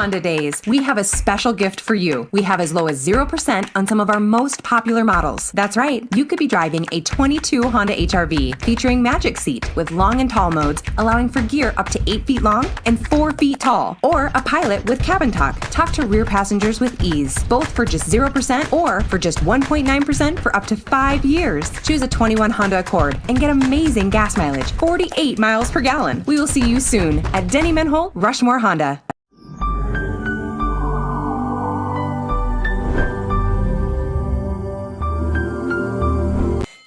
Honda days! We have a special gift for you. We have as low as 0% on some of our most popular models. That's right, you could be driving a 22 Honda HR-V featuring Magic Seat with long and tall modes, allowing for gear up to 8 feet long and 4 feet tall, or a Pilot with Cabin Talk. Talk to rear passengers with ease, both for just 0% or for just 1.9% for up to 5 years. Choose a 21 Honda Accord and get amazing gas mileage, 48 miles per gallon. We will see you soon at Denny Menholt, Rushmore Honda.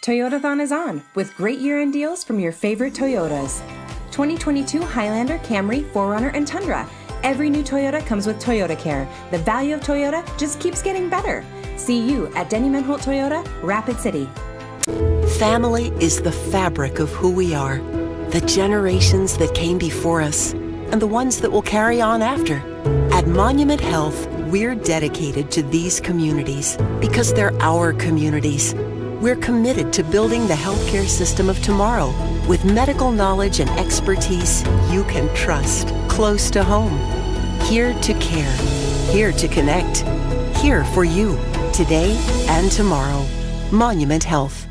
Toyotathon is on with great year-end deals from your favorite Toyotas. 2022 Highlander, Camry, 4Runner, and Tundra. Every new Toyota comes with Toyota Care. The value of Toyota just keeps getting better. See you at Denny Menholt Toyota, Rapid City. Family is the fabric of who we are. The generations that came before us and the ones that will carry on after. At Monument Health, we're dedicated to these communities because they're our communities. We're committed to building the healthcare system of tomorrow with medical knowledge and expertise you can trust, close to home. Here to care, here to connect, here for you, today and tomorrow. Monument Health.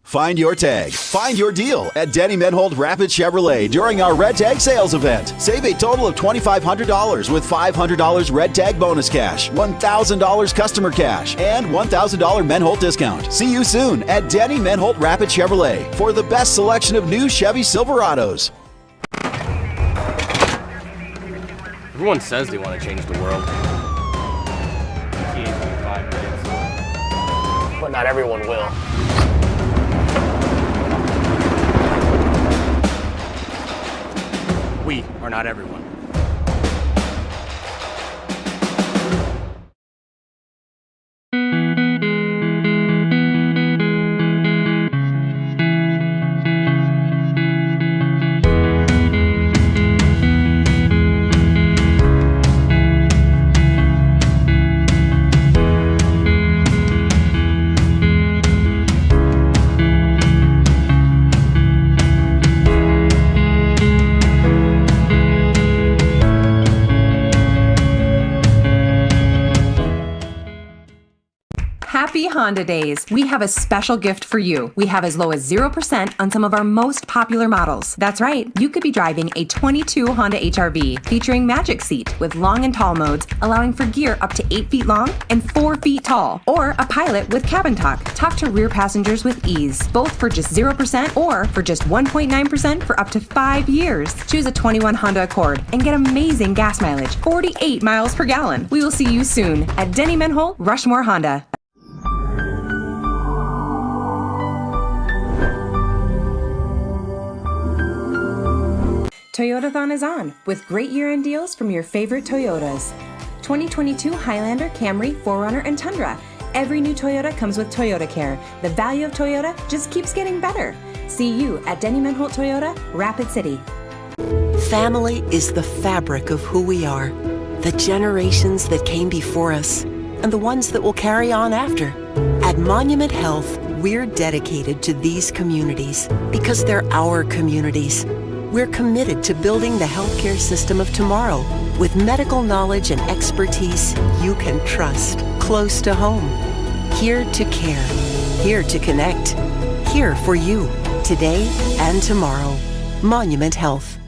Find your tag, find your deal at Denny Menholt Rapid Chevrolet during our Red Tag Sales event. Save a total of $2,500 with $500 Red Tag bonus cash, $1,000 customer cash, and $1,000 Menholt discount. See you soon at Denny Menholt Rapid Chevrolet for the best selection of new Chevy Silverados. Everyone says they want to change the world. But not everyone will. We are not everyone. Happy Honda days! We have a special gift for you. We have as low as 0% on some of our most popular models. That's right, you could be driving a 22 Honda HR-V featuring Magic Seat with long and tall modes, allowing for gear up to 8 feet long and 4 feet tall, or a Pilot with Cabin Talk. Talk to rear passengers with ease, both for just 0% or for just 1.9% for up to 5 years. Choose a 21 Honda Accord and get amazing gas mileage, 48 miles per gallon. We will see you soon at Denny Menholt, Rushmore Honda. Toyotathon is on with great year-end deals from your favorite Toyotas. 2022 Highlander, Camry, 4Runner, and Tundra. Every new Toyota comes with Toyota Care. The value of Toyota just keeps getting better. See you at Denny Menholt Toyota, Rapid City. Family is the fabric of who we are. The generations that came before us and the ones that will carry on after. At Monument Health, we're dedicated to these communities because they're our communities. We're committed to building the healthcare system of tomorrow with medical knowledge and expertise you can trust, close to home. Here to care, here to connect, here for you, today and tomorrow. Monument Health.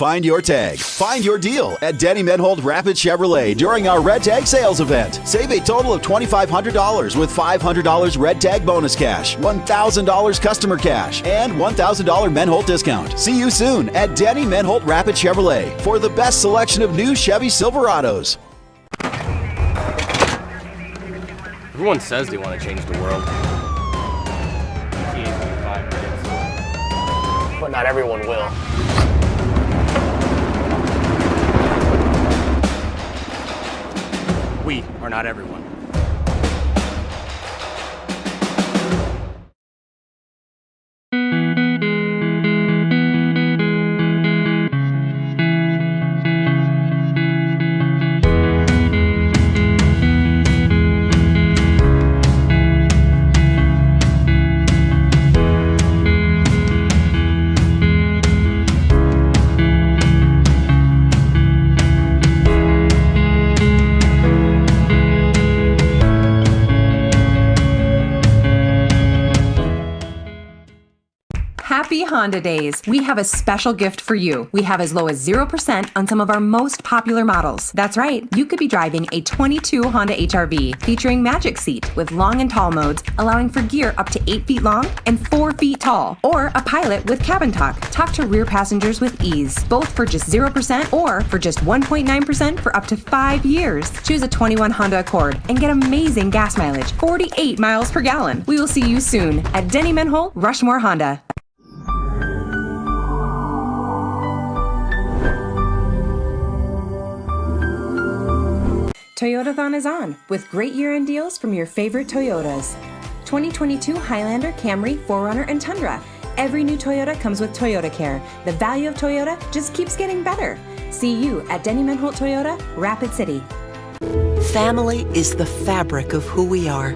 Find your tag. Find your deal at Denny Menhold Rapid Chevrolet during our Red Tag sales event. Save a total of $2,500 with $500 Red Tag bonus cash, $1,000 customer cash, and $1,000 Menhold discount. See you soon at Denny Menhold Rapid Chevrolet for the best selection of new Chevy Silverados. Everyone says they want to change the world. But not everyone will. We are not everyone. Happy Honda Days! We have a special gift for you. We have as low as 0% on some of our most popular models. That's right, you could be driving a 22 Honda HR-V featuring Magic Seat with long and tall modes, allowing for gear up to 8 feet long and 4 feet tall. Or a Pilot with Cabin Talk. Talk to rear passengers with ease, both for just 0% or for just 1.9% for up to 5 years. Choose a 21 Honda Accord and get amazing gas mileage, 48 miles per gallon. We will see you soon at Denny Menhold, Rushmore Honda. Toyotathon is on, with great year-end deals from your favorite Toyotas. 2022 Highlander, Camry, 4Runner, and Tundra. Every new Toyota comes with Toyota Care. The value of Toyota just keeps getting better. See you at Denny Menhold Toyota, Rapid City. Family is the fabric of who we are.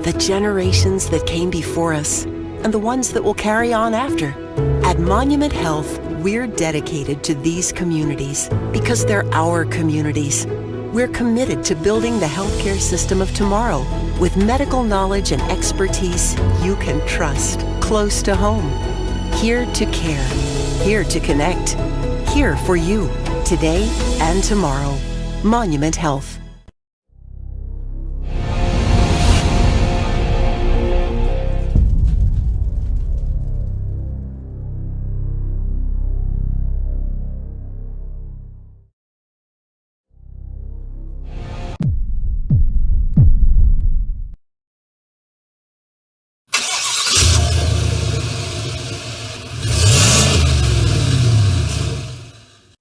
The generations that came before us, and the ones that will carry on after. At Monument Health, we're dedicated to these communities because they're our communities. We're committed to building the healthcare system of tomorrow with medical knowledge and expertise you can trust, close to home. Here to care, here to connect, here for you, today and tomorrow. Monument Health.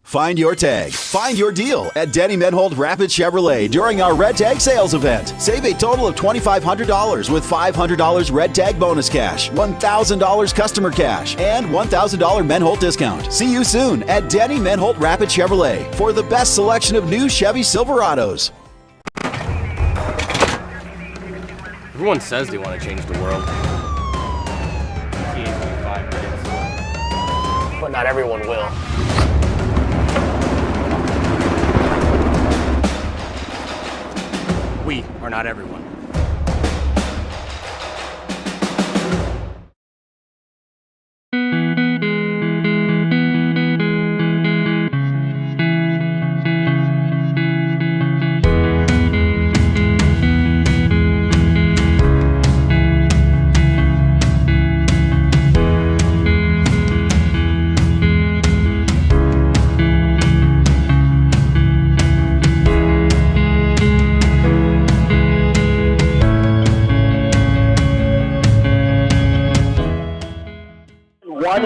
Find your tag. Find your deal at Denny Menhold Rapid Chevrolet during our Red Tag sales event. Save a total of $2,500 with $500 Red Tag bonus cash, $1,000 customer cash, and $1,000 Menhold discount. See you soon at Denny Menhold Rapid Chevrolet for the best selection of new Chevy Silverados. Everyone says they want to change the world. But not everyone will. We are not everyone.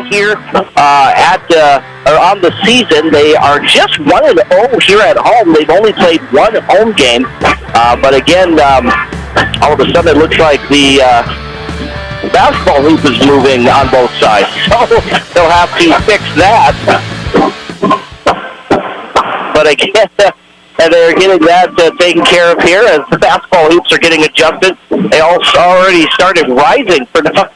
Here on the season. They are just 1-0 here at home. They've only played one home game, but again, all of a sudden it looks like the basketball hoop is moving on both sides, so they'll have to fix that. But again, they're getting that taken care of here as the basketball hoops are getting adjusted. They also already started rising for now.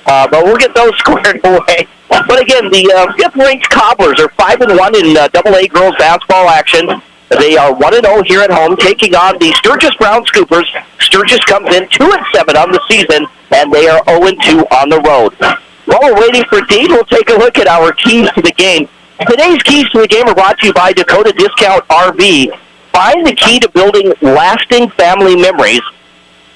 But we'll get those squared away. But again, the fifth-ranked Cobblers are 5-1 in AA girls basketball action. They are 1-0 here at home, taking on the Sturgis Brown Scoopers. Sturgis comes in 2-7 on the season, and they are 0-2 on the road. While we're waiting for Dean, we'll take a look at our keys to the game. Today's keys to the game are brought to you by Dakota Discount RV. Find the key to building lasting family memories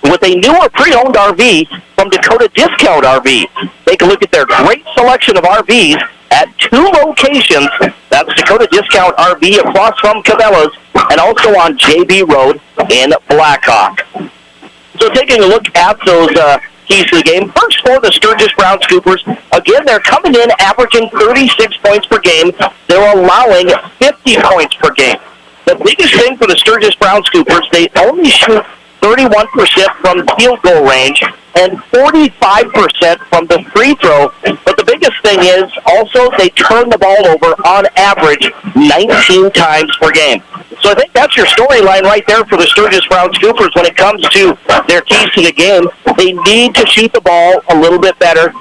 with a new or pre-owned RV from Dakota Discount RV. Take a look at their great selection of RVs at 2 locations. That's Dakota Discount RV across from Cabela's and also on JB Road in Blackhawk. So taking a look at those keys to the game. First for the Sturgis Brown Scoopers. Again, they're coming in averaging 36 points per game. They're allowing 50 points per game. The biggest thing for the Sturgis Brown Scoopers, they only shoot 31% from field goal range and 45% from the free throw. But the biggest thing is also they turn the ball over on average 19 times per game. So I think that's your storyline right there for the Sturgis Brown Scoopers when it comes to their keys to the game. They need to shoot the ball a little bit better.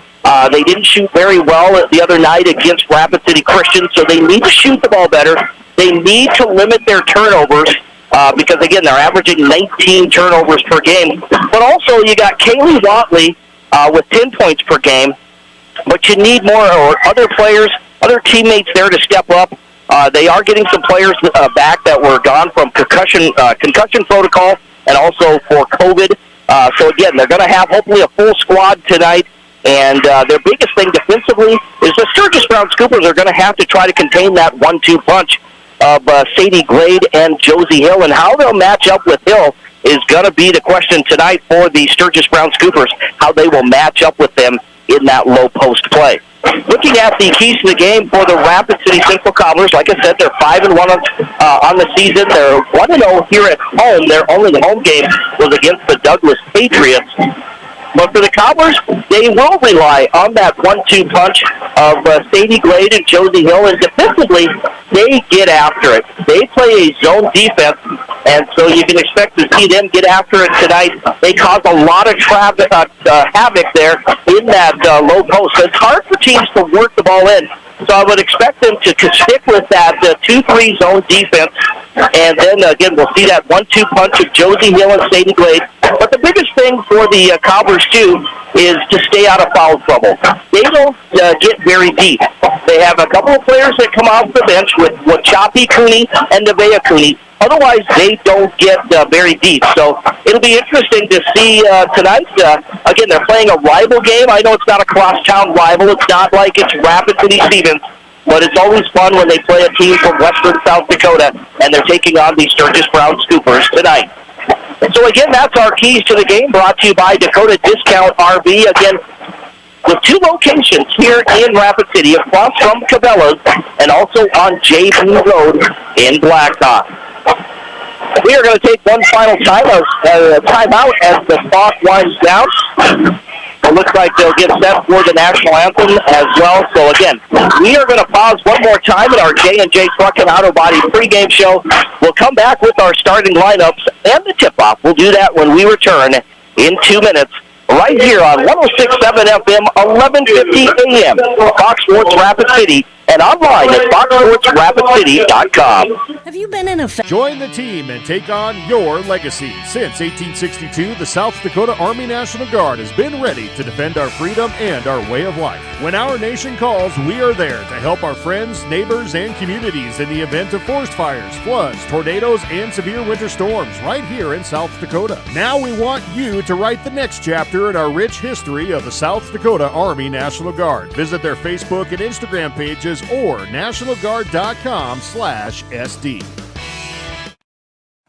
They didn't shoot very well the other night against Rapid City Christian, so they need to shoot the ball better. They need to limit their turnovers because, again, they're averaging 19 turnovers per game. But also you got Kaylee Watley with 10 points per game. But you need more or other players, other teammates there to step up. They are getting some players back that were gone from concussion protocol and also for COVID. So, again, they're going to have hopefully a full squad tonight. And their biggest thing defensively is the Sturgis Brown Scoopers are going to have to try to contain that 1-2 punch of Sadie Glade and Josie Hill. And how they'll match up with Hill is going to be the question tonight for the Sturgis Brown Scoopers, how they will match up with them in that low post play. Looking at the keys to the game for the Rapid City Central Cobblers, like I said, they're 5-1 on the season. They're 1-0 here at home. Their only home game was against the Douglas Patriots. But for the Cobblers, they will rely on that 1-2 punch of Sadie Glade and Josie Hill, and defensively, they get after it. They play a zone defense, and so you can expect to see them get after it tonight. They cause a lot of havoc there in that low post. So it's hard for teams to work the ball in. So I would expect them to stick with that 2-3 zone defense. And then, again, we'll see that 1-2 punch of Josie Hill and Sadie Glade. But the biggest thing for the Cobblers, too, is to stay out of foul trouble. They don't get very deep. They have a couple of players that come off the bench with Chappie Cooney and Nevaeh Cooney. Otherwise, they don't get very deep. So it'll be interesting to see tonight. Again, they're playing a rival game. I know it's not a cross-town rival. It's not like it's Rapid City Stevens. But it's always fun when they play a team from western South Dakota, and they're taking on the Sturgis Brown Scoopers tonight. So, again, that's our keys to the game, brought to you by Dakota Discount RV. Again, with 2 locations here in Rapid City, across from Cabela's, and also on JB Road in Blacktop. We are going to take one final timeout as the clock winds down. It looks like they'll get set for the national anthem as well. So, again, we are going to pause one more time in our J&J Truck and Auto Body pregame show. We'll come back with our starting lineups and the tip-off. We'll do that when we return in 2 minutes right here on 106.7 FM, 1150 AM, Fox Sports Rapid City, and online at foxsportsrapidcity.com. Have you been in a... Join the team and take on your legacy. Since 1862, the South Dakota Army National Guard has been ready to defend our freedom and our way of life. When our nation calls, we are there to help our friends, neighbors, and communities in the event of forest fires, floods, tornadoes, and severe winter storms right here in South Dakota. Now we want you to write the next chapter in our rich history of the South Dakota Army National Guard. Visit their Facebook and Instagram pages or nationalguard.com/SD.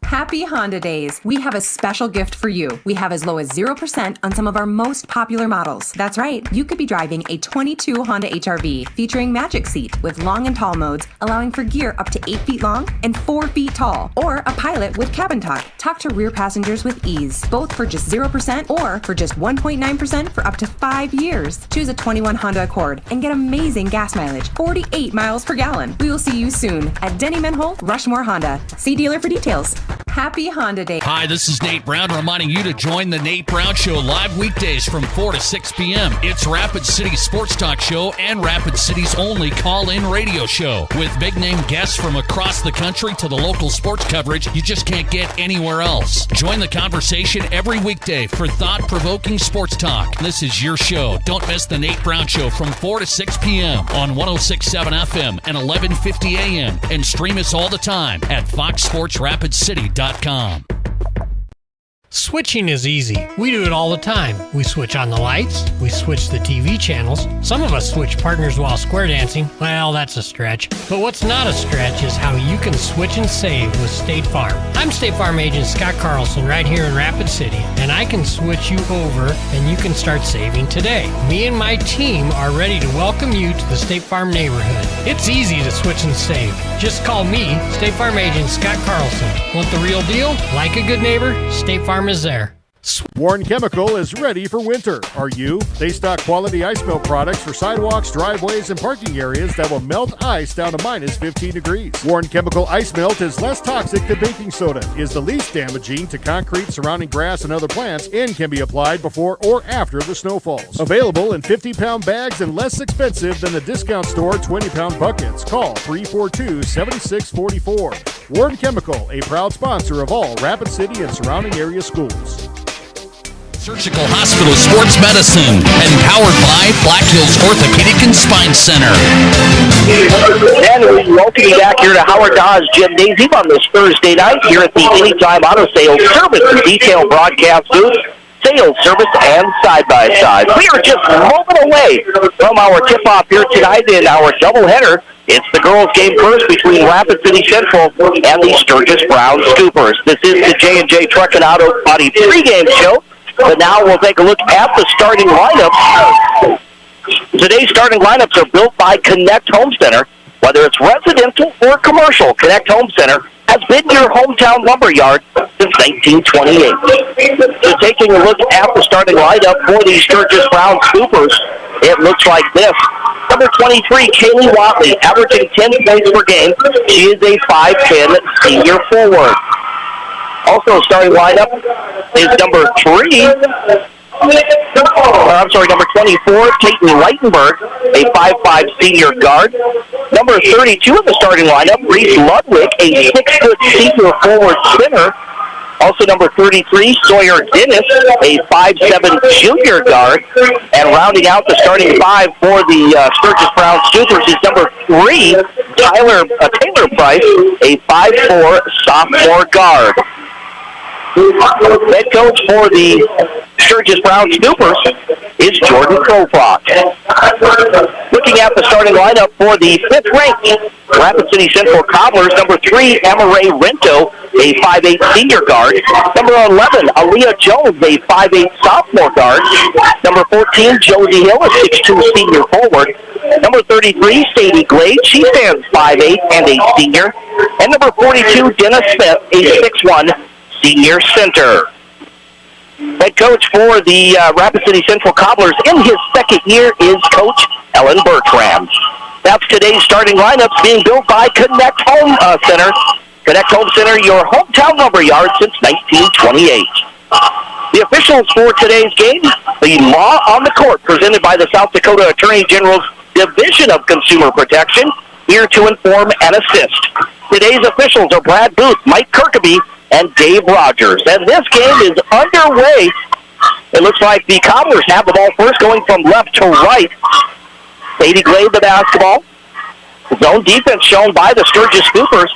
Happy Honda Days! We have a special gift for you. We have as low as 0% on some of our most popular models. That's right, you could be driving a 22 Honda HR-V featuring Magic Seat with long and tall modes, allowing for gear up to 8 feet long and 4 feet tall, or a Pilot with Cabin Talk. Talk to rear passengers with ease, both for just 0% or for just 1.9% for up to 5 years. Choose a 21 Honda Accord and get amazing gas mileage, 48 miles per gallon. We will see you soon at Denny Menhold, Rushmore Honda. See dealer for details. Happy Honda Day. Hi, this is Nate Brown reminding you to join the Nate Brown Show live weekdays from 4 to 6 p.m. It's Rapid City's sports talk show and Rapid City's only call-in radio show. With big-name guests from across the country to the local sports coverage you just can't get anywhere else. Join the conversation every weekday for thought-provoking sports talk. This is your show. Don't miss the Nate Brown Show from 4 to 6 p.m. on 106.7 FM and 1150 a.m. And stream us all the time at foxsportsrapidcity.com. Switching is easy. We do it all the time. We switch on the lights. We switch the TV channels. Some of us switch partners while square dancing. Well, that's a stretch. But what's not a stretch is how you can switch and save with State Farm. I'm State Farm agent Scott Carlson right here in Rapid City, and I can switch you over and you can start saving today. Me and my team are ready to welcome you to the State Farm neighborhood. It's easy to switch and save. Just call me, State Farm agent Scott Carlson. Want the real deal? Like a good neighbor? State Farm is there. Warren Chemical is ready for winter. Are you? They stock quality ice melt products for sidewalks, driveways, and parking areas that will melt ice down to minus 15 degrees. Warren Chemical Ice Melt is less toxic than baking soda, is the least damaging to concrete, surrounding grass, and other plants, and can be applied before or after the snow falls. Available in 50-pound bags and less expensive than the discount store 20-pound buckets. Call 342-7644. Warren Chemical, a proud sponsor of all Rapid City and surrounding area schools. Surgical Hospital Sports Medicine and powered by Black Hills Orthopedic and Spine Center. And we welcome you back here to Howard Dodge Gymnasium on this Thursday night here at the Anytime Auto Sales Service and Detail Broadcast booth. Sales, service, and side-by-side. We are just a moment away from our tip-off here tonight in our doubleheader. It's the girls' game first between Rapid City Central and the Sturgis Brown Scoopers. This is the J&J Truck and Auto Body pregame show. But now we'll take a look at the starting lineups. Today's starting lineups are built by Connect Home Center. Whether it's residential or commercial, Connect Home Center has been your hometown lumberyard since 1928. So taking a look at the starting lineup for the Sturgis Brown Scoopers, it looks like this. Number 23, Kaylee Watley, averaging 10 points per game. She is a 5'10" senior forward. Also starting lineup is number 24, Peyton Reitenberg, a 5'5" senior guard. Number 32 in the starting lineup, Reese Ludwig, a 6' senior forward spinner. Also number 33, Sawyer Dennis, a 5'7" junior guard. And rounding out the starting five for the Sturgis Brown Scoopers is number 3, Taylor Price, a 5'4" sophomore guard. Head coach for the Sturgis Brown Scoopers is Jordan Crowfox. Looking at the starting lineup for the 5th-ranked Rapid City Central Cobblers, number 3, Amaray Rento, a 5'8" senior guard. Number 11, Aaliyah Jones, a 5'8" sophomore guard. Number 14, Josie Hill, a 6'2" senior forward. Number 33, Sadie Glade, she stands 5'8" and a senior. And number 42, Dennis Smith, a 6'1" senior center. Head coach for the Rapid City Central Cobblers in his second year is Coach Ellen Bertram. That's today's starting lineups being built by Connect Home Center. Connect Home Center, your hometown lumberyard since 1928. The officials for today's game, the Law on the Court, presented by the South Dakota Attorney General's Division of Consumer Protection, here to inform and assist. Today's officials are Brad Booth, Mike Kirkaby, and Dave Rogers. And this game is underway. It looks like the Cobblers have the ball first, going from left to right. Sadie Glade the basketball. Zone defense shown by the Sturgis Scoopers.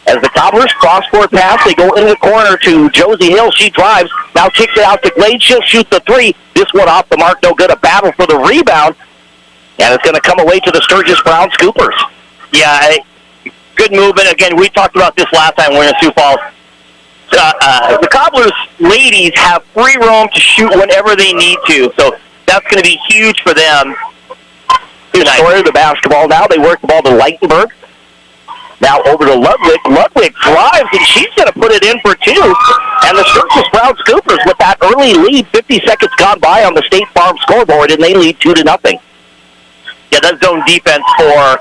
As the Cobblers cross-court pass, they go into the corner to Josie Hill. She drives, now kicks it out to Glade. She'll shoot the three. This one off the mark, no good. A battle for the rebound. And it's going to come away to the Sturgis Brown Scoopers. Yeah, good movement. Again, we talked about this last time when we were in Sioux Falls. The Cobblers ladies have free roam to shoot whenever they need to, so that's going to be huge for them. Sawyer the basketball now. They work the ball to Leitenberg. Now over to Ludwig. Ludwig drives, and she's going to put it in for two. And the Sturgis Brown Scoopers with that early lead, 50 seconds gone by on the State Farm scoreboard, and they lead 2-0. Yeah, that zone defense for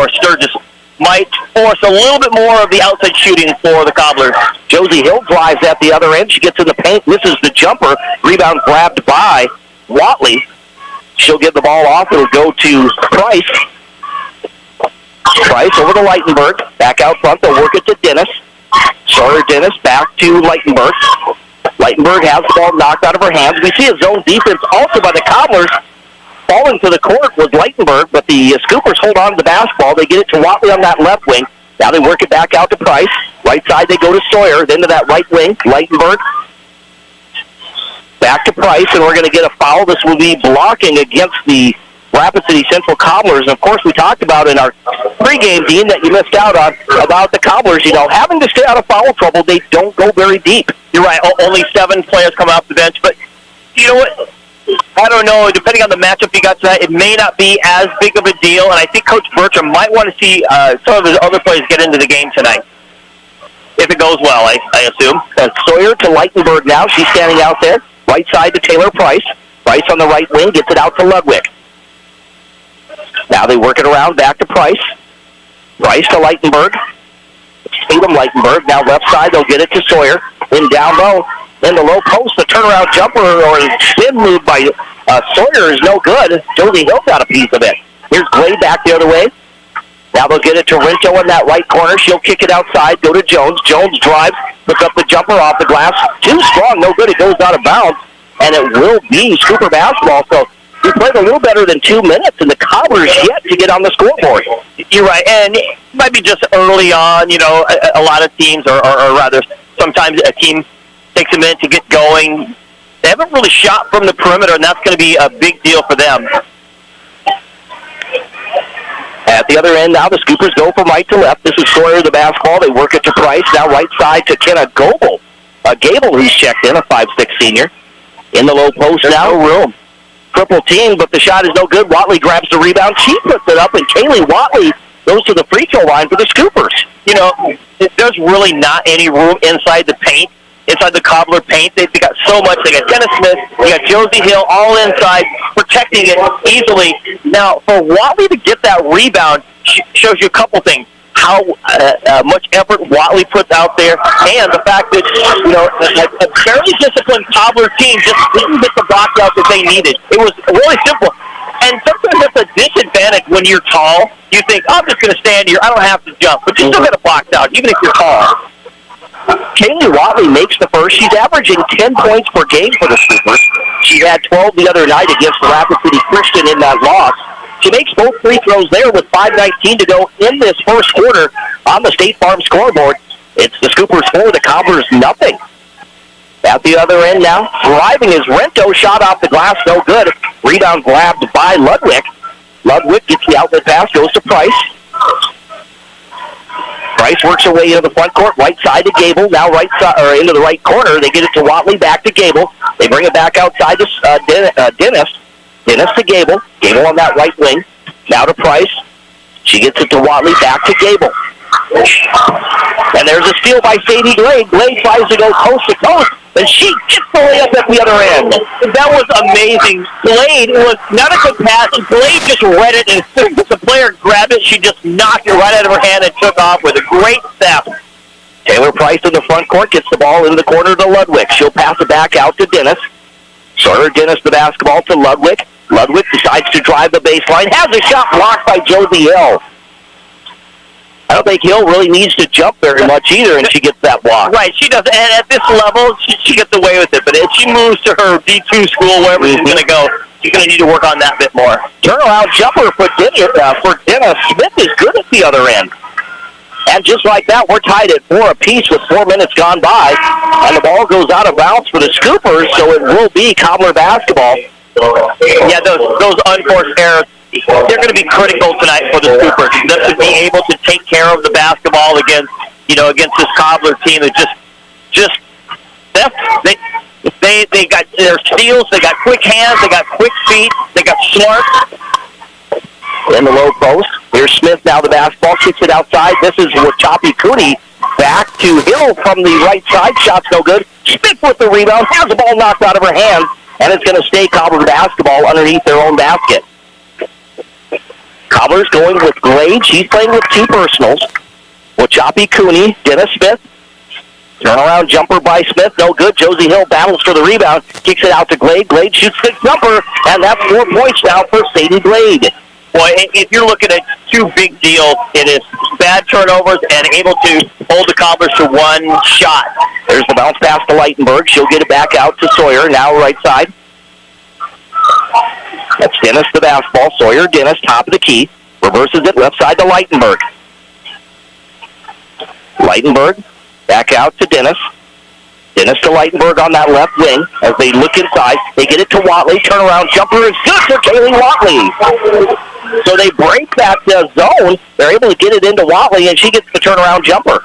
Sturgis might force a little bit more of the outside shooting for the Cobblers. Josie Hill drives at the other end. She gets in the paint, misses the jumper. Rebound grabbed by Watley. She'll get the ball off. It'll go to Price. Price over to Leitenberg. Back out front. They'll work it to Dennis. Sawyer Dennis back to Leitenberg. Leitenberg has the ball knocked out of her hands. We see a zone defense also by the Cobblers. Falling to the court was Leitenberg, but the Scoopers hold on to the basketball. They get it to Watley on that left wing. Now they work it back out to Price. Right side they go to Sawyer. Then to that right wing, Leitenberg. Back to Price, and we're going to get a foul. This will be blocking against the Rapid City Central Cobblers. And, of course, we talked about in our pregame, Dean, that you missed out on about the Cobblers. You know, having to stay out of foul trouble, they don't go very deep. You're right. Only 7 players come off the bench. But you know what? I don't know. Depending on the matchup you got tonight, it may not be as big of a deal. And I think Coach Bertram might want to see some of his other players get into the game tonight. If it goes well, I assume. Sawyer to Leitenberg now. She's standing out there. Right side to Taylor Price. Price on the right wing gets it out to Ludwig. Now they work it around back to Price. Price to Leitenberg. Tatum Leitenberg. Now left side, they'll get it to Sawyer. Then down low. In the low post, the turnaround jumper or spin move by Sawyer is no good. Josie Hill got a piece of it. Here's Glade back the other way. Now they'll get it to Rinto in that right corner. She'll kick it outside, go to Jones. Jones drives, puts up the jumper off the glass. Too strong, no good. It goes out of bounds, and it will be Scooper basketball. So we played a little better than 2 minutes, and the Cobblers yet to get on the scoreboard. You're right, and it might be just early on. You know, a lot of teams, or rather, sometimes a team takes a minute to get going. They haven't really shot from the perimeter, and that's going to be a big deal for them. At the other end now, the Scoopers go from right to left. This is Sawyer, the basketball. They work it to Price. Now right side to Kenna Gable. Gable, who's checked in, a 5'6" senior. In the low post now. No room. Triple team, but the shot is no good. Watley grabs the rebound. She puts it up, and Kaylee Watley goes to the free throw line for the Scoopers. You know, there's really not any room inside the paint. Inside the Cobbler paint, they've got so much. They got Dennis Smith, they got Josie Hill all inside, protecting it easily. Now, for Watley to get that rebound shows you a couple things. How much effort Watley puts out there, and the fact that, you know, a fairly disciplined Cobbler team just didn't get the block out that they needed. It was really simple. And sometimes it's a disadvantage when you're tall. You think, oh, I'm just going to stand here. I don't have to jump. But you still get it blocked out, even if you're tall. Kaylee Watley makes the first. She's averaging 10 points per game for the Scoopers. She had 12 the other night against the Rapid City Christian in that loss. She makes both free throws there with 5:19 to go in this first quarter on the State Farm scoreboard. It's the Scoopers 4, the Cobblers nothing. At the other end now, driving is Rento. Shot off the glass, no good. Rebound grabbed by Ludwig. Ludwig gets the outlet pass, goes to Price. Price works her way into the front court, right side to Gable. Now right side, or into the right corner. They get it to Watley, back to Gable. They bring it back outside to Dennis. Dennis to Gable. Gable on that right wing. Now to Price. She gets it to Watley, back to Gable. And there's a steal by Sadie Glade. Glade tries to go coast to coast, and she gets the layup at the other end. That was amazing. Glade was not a good pass. Glade just read it, and as soon as the player grabbed it, she just knocked it right out of her hand and took off with a great step. Taylor Price in the front court gets the ball into the corner to Ludwig. She'll pass it back out to Dennis. Sawyer Dennis the basketball to Ludwig. Ludwig decides to drive the baseline. Has a shot blocked by Josie Hill. I don't think Hill really needs to jump very much either, and she gets that block. Right, she does. And at this level, she gets away with it. But if she moves to her D2 school, wherever she's going to go, she's going to need to work on that bit more. Turnaround jumper for Dennis. Smith is good at the other end. And just like that, we're tied at 4 apiece with 4 minutes gone by. And the ball goes out of bounds for the Scoopers, so it will be Cobbler basketball. Yeah, those unforced errors, they're going to be critical tonight for the Scoopers. To be able to take care of the basketball against this Cobbler team that they got their steals, they got quick hands, they got quick feet, they got smart. In the low post, here's Smith now the basketball, kicks it outside. This is Wachapi Cooney back to Hill from the right side. Shot's no good. Smith with the rebound, has the ball knocked out of her hands, and it's going to stay Cobbler basketball underneath their own basket. Cobbler's going with Glade. She's playing with two personals. Wachapi Cooney, Dennis Smith. Turnaround jumper by Smith, no good. Josie Hill battles for the rebound, kicks it out to Glade. Glade shoots the jumper, and that's 4 points now for Sadie Glade. Boy, if you're looking at two big deals, it is bad turnovers and able to hold the Cobblers to one shot. There's the bounce pass to Leitenberg. She'll get it back out to Sawyer, now right side. That's Dennis, the basketball. Sawyer, Dennis, top of the key. Reverses it left side to Leitenberg. Leitenberg, back out to Dennis. Dennis to Leitenberg on that left wing. As they look inside, they get it to Watley. Turnaround jumper is good for Kaylee Watley. So they break that zone. They're able to get it into Watley, and she gets the turnaround jumper.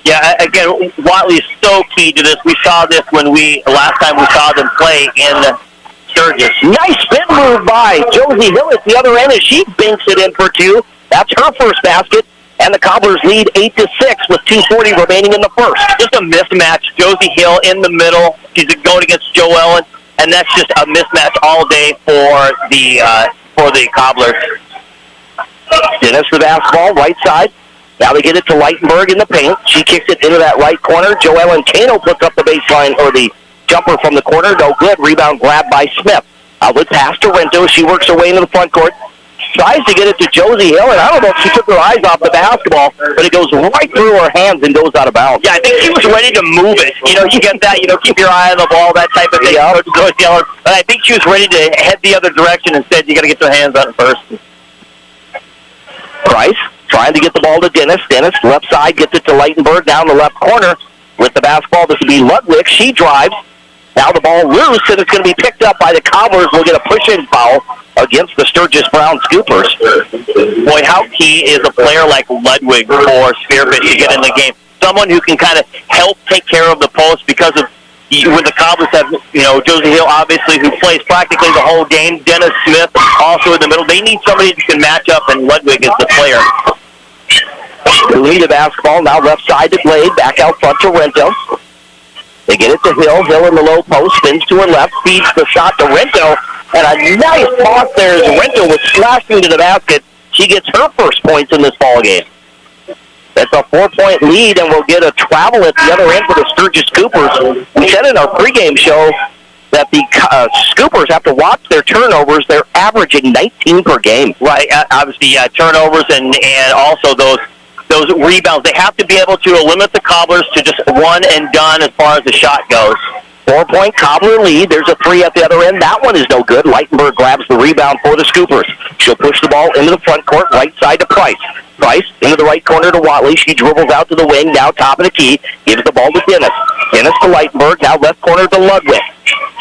Yeah, again, Watley is so key to this. We saw this last time we saw them play in Sturgis. Nice spin move by Josie Hill at the other end as she binks it in for 2. That's her first basket. And the Cobblers lead 8-6 with 2:40 remaining in the first. Just a mismatch. Josie Hill in the middle. She's going against Joe Ellen, and that's just a mismatch all day for the Cobblers. Dennis the basketball, right side. Now they get it to Leitenberg in the paint. She kicks it into that right corner. Joe Ellen Kano puts up the baseline, or the jumper from the corner. No good. Rebound grabbed by Smith. Outlet pass to Rento. She works her way into the front court. Tries to get it to Josie Hill, and I don't know if she took her eyes off the basketball, but it goes right through her hands and goes out of bounds. Yeah, I think she was ready to move it. You get that, keep your eye on the ball, that type of thing. Yeah. But I think she was ready to head the other direction. Instead, you got to get your hands on it first. Price trying to get the ball to Dennis. Dennis, left side, gets it to Leitenberg down the left corner with the basketball. This will be Ludwig. She drives. Now the ball loose, and it's going to be picked up by the Cobblers. We'll get a push-in foul against the Sturgis Brown Scoopers. Boy, how key is a player like Ludwig for Spearfish to get in the game? Someone who can kind of help take care of the post because of when the Cobblers have, Josie Hill, obviously, who plays practically the whole game. Dennis Smith also in the middle. They need somebody who can match up, and Ludwig is the player. They lead the basketball, now left side to Glade, back out front to Rento. They get it to Hill. Hill in the low post, spins to her left, feeds the shot to Rento, and a nice toss there as Rento was slashing to the basket. She gets her first points in this ball game. That's a 4-point lead, and we'll get a travel at the other end for the Sturgis Scoopers. We said in our pregame show that the Scoopers have to watch their turnovers. They're averaging 19 per game. Right, obviously, turnovers and also those rebounds. They have to be able to limit the Cobblers to just one and done as far as the shot goes. 4-point Cobbler lead. There's a 3 at the other end. That one is no good. Leitenberg grabs the rebound for the Scoopers. She'll push the ball into the front court, right side to Price. Price into the right corner to Watley. She dribbles out to the wing, now top of the key. Gives the ball to Dennis. Dennis to Leitenberg, now left corner to Ludwig.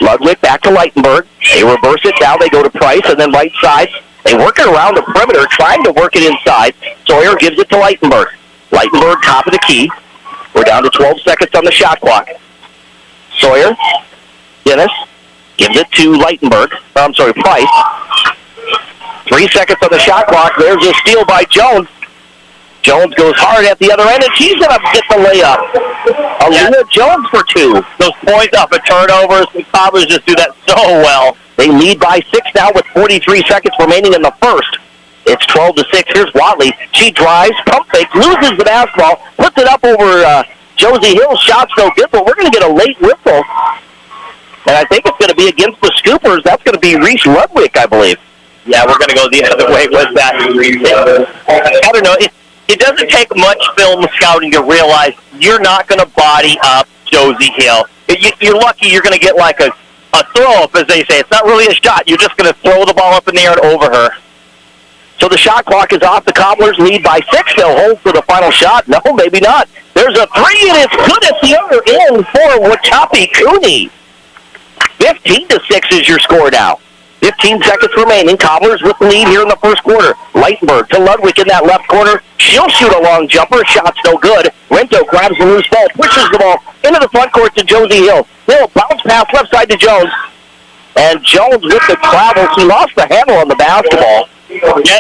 Ludwig back to Leitenberg. They reverse it. Now they go to Price, and then right side. They work it around the perimeter, trying to work it inside. Sawyer gives it to Leitenberg. Leitenberg, top of the key. We're down to 12 seconds on the shot clock. Sawyer, Dennis, gives it to Price. 3 seconds on the shot clock. There's a steal by Jones. Jones goes hard at the other end, and she's going to get the layup. Aaliyah Jones for 2. Those points off of turnovers, the Cobblers just do that so well. They lead by 6 now with 43 seconds remaining in the first. It's 12-6. Here's Watley. She drives, pump fake, loses the basketball, puts it up over Josie Hill. Shot's no good, but we're going to get a late whistle. And I think it's going to be against the Scoopers. That's going to be Reese Ludwig, I believe. Yeah, we're going to go the other way with that. I don't know. It doesn't take much film scouting to realize you're not going to body up Josie Hill. You're lucky you're going to get like a throw-up, as they say. It's not really a shot. You're just going to throw the ball up in the air and over her. So the shot clock is off. The Cobblers lead by 6. They'll hold for the final shot. No, maybe not. There's a 3, and it's good at the other end for Wachapi Cooney. 15-6 is your score now. 15 seconds remaining. Cobblers with the lead here in the first quarter. Leitenberg to Ludwig in that left corner. She'll shoot a long jumper. Shot's no good. Rento grabs the loose ball, pushes the ball into the front court to Josie Hill. Hill bounce pass left side to Jones. And Jones with the travel. She lost the handle on the basketball. Yeah,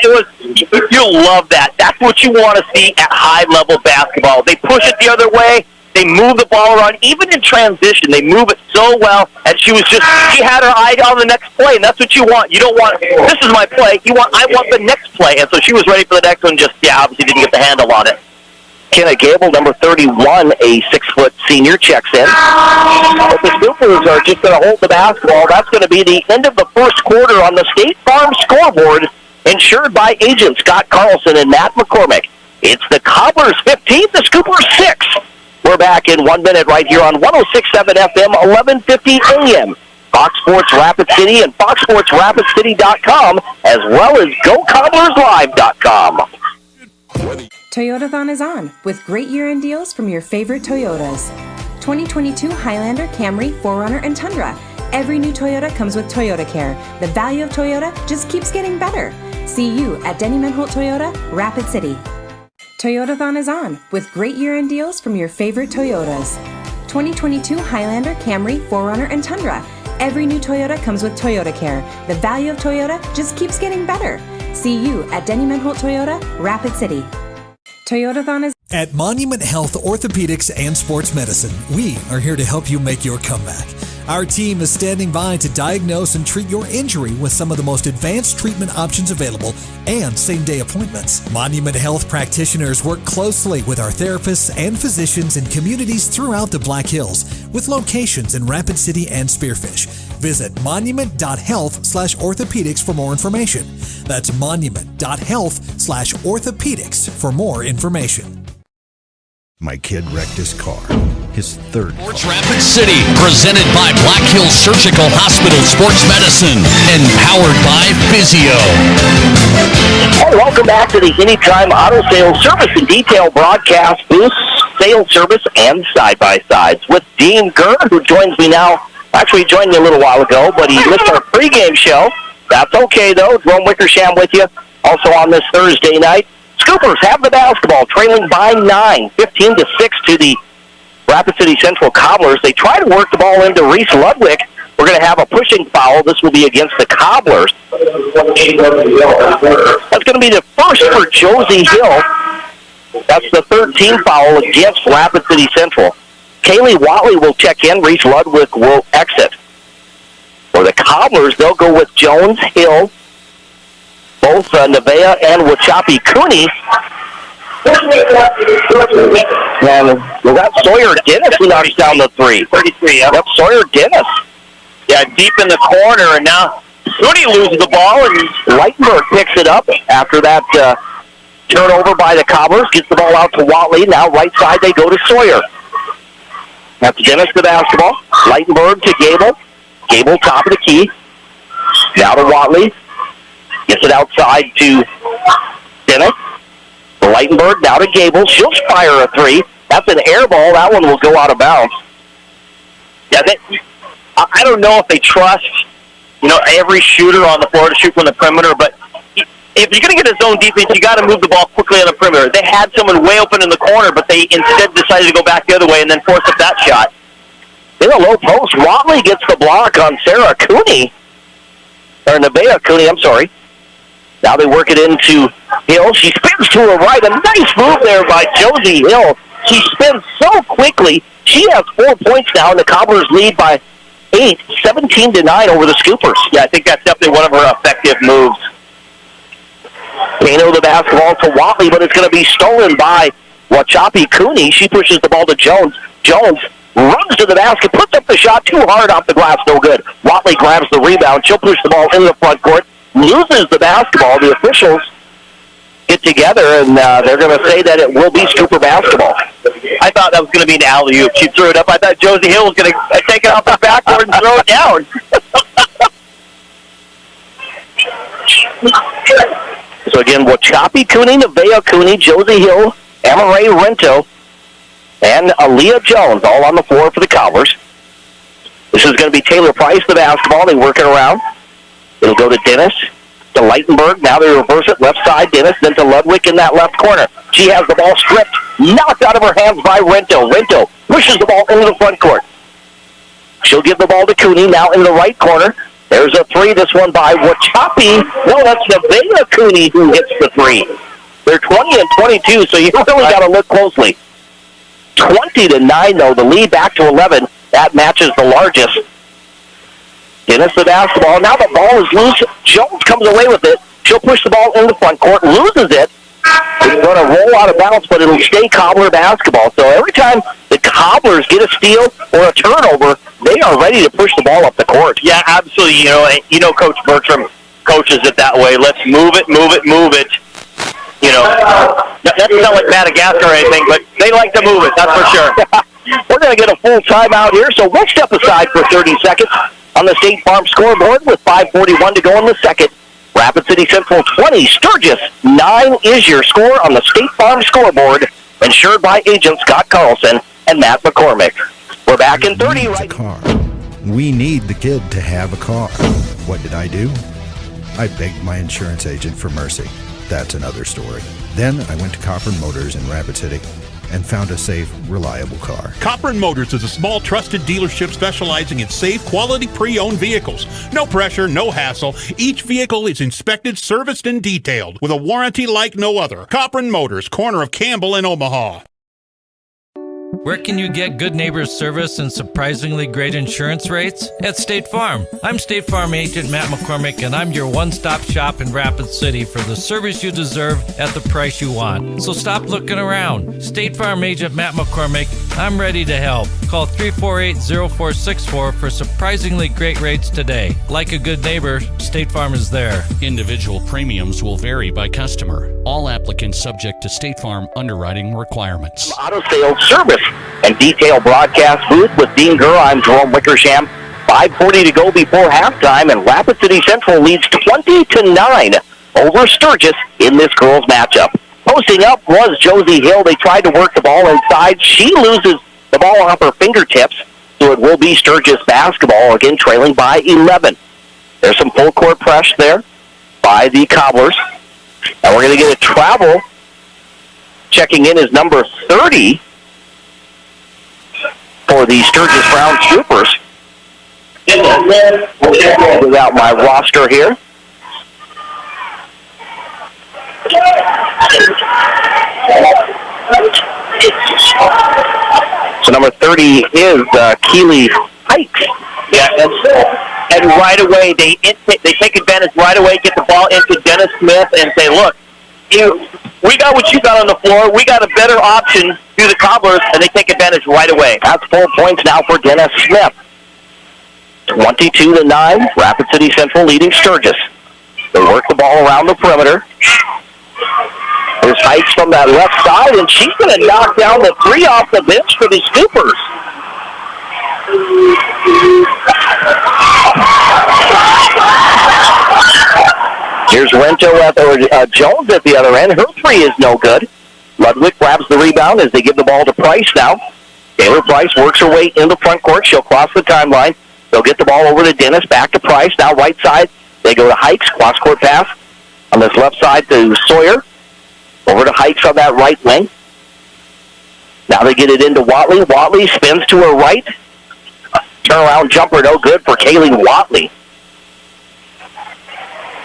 you'll love that. That's what you want to see at high-level basketball. They push it the other way. They move the ball around, even in transition. They move it so well, and she had her eye on the next play, and that's what you want. You don't want, this is my play. I want the next play. And so she was ready for the next one, obviously didn't get the handle on it. Kenna Gable, number 31, a 6-foot senior, checks in. But the Scoopers are just going to hold the basketball. That's going to be the end of the first quarter on the State Farm scoreboard, insured by agents Scott Carlson and Matt McCormick. It's the Cobblers 15, the Scoopers 6. We're back in 1 minute right here on 106.7 FM, 1150 AM. Fox Sports Rapid City and foxsportsrapidcity.com, as well as GoCobblersLive.com. Toyotathon is on with great year-end deals from your favorite Toyotas. 2022 Highlander, Camry, 4Runner, and Tundra. Every new Toyota comes with Toyota Care. The value of Toyota just keeps getting better. See you at Denny Menholt Toyota, Rapid City. Toyotathon is on with great year-end deals from your favorite Toyotas. 2022 Highlander, Camry, 4Runner, and Tundra. Every new Toyota comes with Toyota Care. The value of Toyota just keeps getting better. See you at Denny Menholt Toyota, Rapid City. Toyotathon is at Monument Health Orthopedics and Sports Medicine. We are here to help you make your comeback. Our team is standing by to diagnose and treat your injury with some of the most advanced treatment options available and same-day appointments. Monument Health practitioners work closely with our therapists and physicians in communities throughout the Black Hills, with locations in Rapid City and Spearfish. Visit monument.health/orthopedics for more information. That's monument.health/orthopedics for more information. My kid wrecked his car. His third. Sports Rapid City, presented by Black Hills Surgical Hospital Sports Medicine, and powered by Physio. And welcome back to the Anytime Auto Sales Service and Detail broadcast booth, sales service, and side-by-sides with Dean Gurr, who joins me now. Actually, he joined me a little while ago, but he missed our pregame show. That's okay, though. Jerome Wickersham with you, also on this Thursday night. Scoopers have the basketball, trailing by 9, 15-6 to the Rapid City Central Cobblers. They try to work the ball into Reese Ludwig. We're going to have a pushing foul. This will be against the Cobblers. That's going to be the first for Josie Hill. That's the 13th foul against Rapid City Central. Kaylee Watley will check in. Reese Ludwig will exit. For the Cobblers, they'll go with Jones, Hill, both Nevaeh and Wachapi Cooney. And we got Sawyer Dennis who knocks down the 3. 33, yeah. Yep, Sawyer Dennis. Yeah, deep in the corner, and now Cooney loses the ball, and Leitenberg picks it up after that turnover by the Cobblers. Gets the ball out to Watley. Now right side they go to Sawyer. That's Dennis the basketball. Leitenberg to Gable. Gable top of the key. Now to Watley. Gets it outside to Dennis. Leitenberg now to Gable. She'll fire a 3. That's an air ball. That one will go out of bounds. Yeah, I don't know if they trust, every shooter on the floor to shoot from the perimeter, but if you're going to get a zone defense, you got to move the ball quickly on the perimeter. They had someone way open in the corner, but they instead decided to go back the other way and then force up that shot. In a low post, Watley gets the block on Sarah Cooney. Or Nevaeh Cooney, I'm sorry. Now they work it into Hill. She spins to her right. A nice move there by Josie Hill. She spins so quickly. She has 4 points now, and the Cobblers lead by 8, 17-9 over the Scoopers. Yeah, I think that's definitely one of her effective moves. Kano the basketball to Watley, but it's going to be stolen by Wachapi Cooney. She pushes the ball to Jones. Jones runs to the basket, puts up the shot too hard off the glass, no good. Watley grabs the rebound. She'll push the ball into the front court. Loses the basketball. The officials get together, and they're going to say that it will be Scooper basketball. I thought that was going to be an alley-oop. She threw it up. I thought Josie Hill was going to take it off the backboard and throw it down. So again, Wachapi Cooney, Nevaeh Cooney, Josie Hill, Amaray Rento, and Aaliyah Jones all on the floor for the Cobblers. This is going to be Taylor Price, the basketball. They work it around. It'll go to Dennis, to Leitenberg. Now they reverse it, left side, Dennis, then to Ludwig in that left corner. She has the ball stripped, knocked out of her hands by Rento. Rento pushes the ball into the front court. She'll give the ball to Cooney, now in the right corner. There's a 3, this one by Wachapi. No, that's Nevaeh Cooney who hits the 3. They're 20 and 22, so you really got to look closely. 20-9, though. The lead back to 11. That matches the largest. Dennis the basketball. Now the ball is loose. Jones comes away with it. She'll push the ball in the front court, loses it. It's going to roll out of bounds, but it'll stay Cobbler basketball. So every time the Cobblers get a steal or a turnover, they are ready to push the ball up the court. Yeah, absolutely. Coach Bertram coaches it that way. Let's move it. That's not like Madagascar or anything, but they like to move it, that's for sure. We're going to get a full timeout here, so we'll step aside for 30 seconds on the State Farm scoreboard with 5:41 to go in the second. Rapid City Central 20, Sturgis 9 is your score on the State Farm scoreboard, insured by agent Scott Carlson and Matt McCormick. We're back in 30 right car. We need the kid to have a car. What did I do? I begged my insurance agent for mercy. That's another story. Then I went to Cochran Motors in Rapid City and found a safe, reliable car. Cochran Motors is a small, trusted dealership specializing in safe, quality pre-owned vehicles. No pressure, no hassle. Each vehicle is inspected, serviced, and detailed with a warranty like no other. Cochran Motors, corner of Campbell and Omaha. Where can you get good neighbors service and surprisingly great insurance rates? At State Farm. I'm State Farm agent Matt McCormick, and I'm your one-stop shop in Rapid City for the service you deserve at the price you want. So stop looking around. State Farm agent Matt McCormick, I'm ready to help. Call 348-0464 for surprisingly great rates today. Like a good neighbor, State Farm is there. Individual premiums will vary by customer. All applicants subject to State Farm underwriting requirements. Auto Sales Service and Detail Broadcast Booth with Dean Gurr. I'm Jerome Wickersham. 5:40 to go before halftime, and Rapid City Central leads 20-9 over Sturgis in this girls' matchup. Posting up was Josie Hill. They tried to work the ball inside. She loses the ball off her fingertips, so it will be Sturgis basketball, again trailing by 11. There's some full court press there by the Cobblers. And we're going to get a travel. Checking in is number 30 for the Sturgis Brown Troopers. Without my roster here. So number 30 is Keely Hikes. Yeah, and right away, they take advantage right away, get the ball into Dennis Smith, and say, look, we got what you got on the floor. We got a better option to the Cobblers, and they take advantage right away. That's 4 points now for Dennis Smith. 22-9, Rapid City Central leading Sturgis. They work the ball around the perimeter. There's Hikes from that left side, and she's going to knock down the three off the bench for the Scoopers. Here's Jones at the other end. Her three is no good. Ludwig grabs the rebound as they give the ball to Price now. Taylor Price works her way in the front court. She'll cross the timeline. They'll get the ball over to Dennis, back to Price. Now right side, they go to Hikes, cross-court pass. On this left side to Sawyer. Over to Hikes on that right wing. Now they get it into Watley. Watley spins to her right. Turnaround jumper, no good for Kaylee Watley.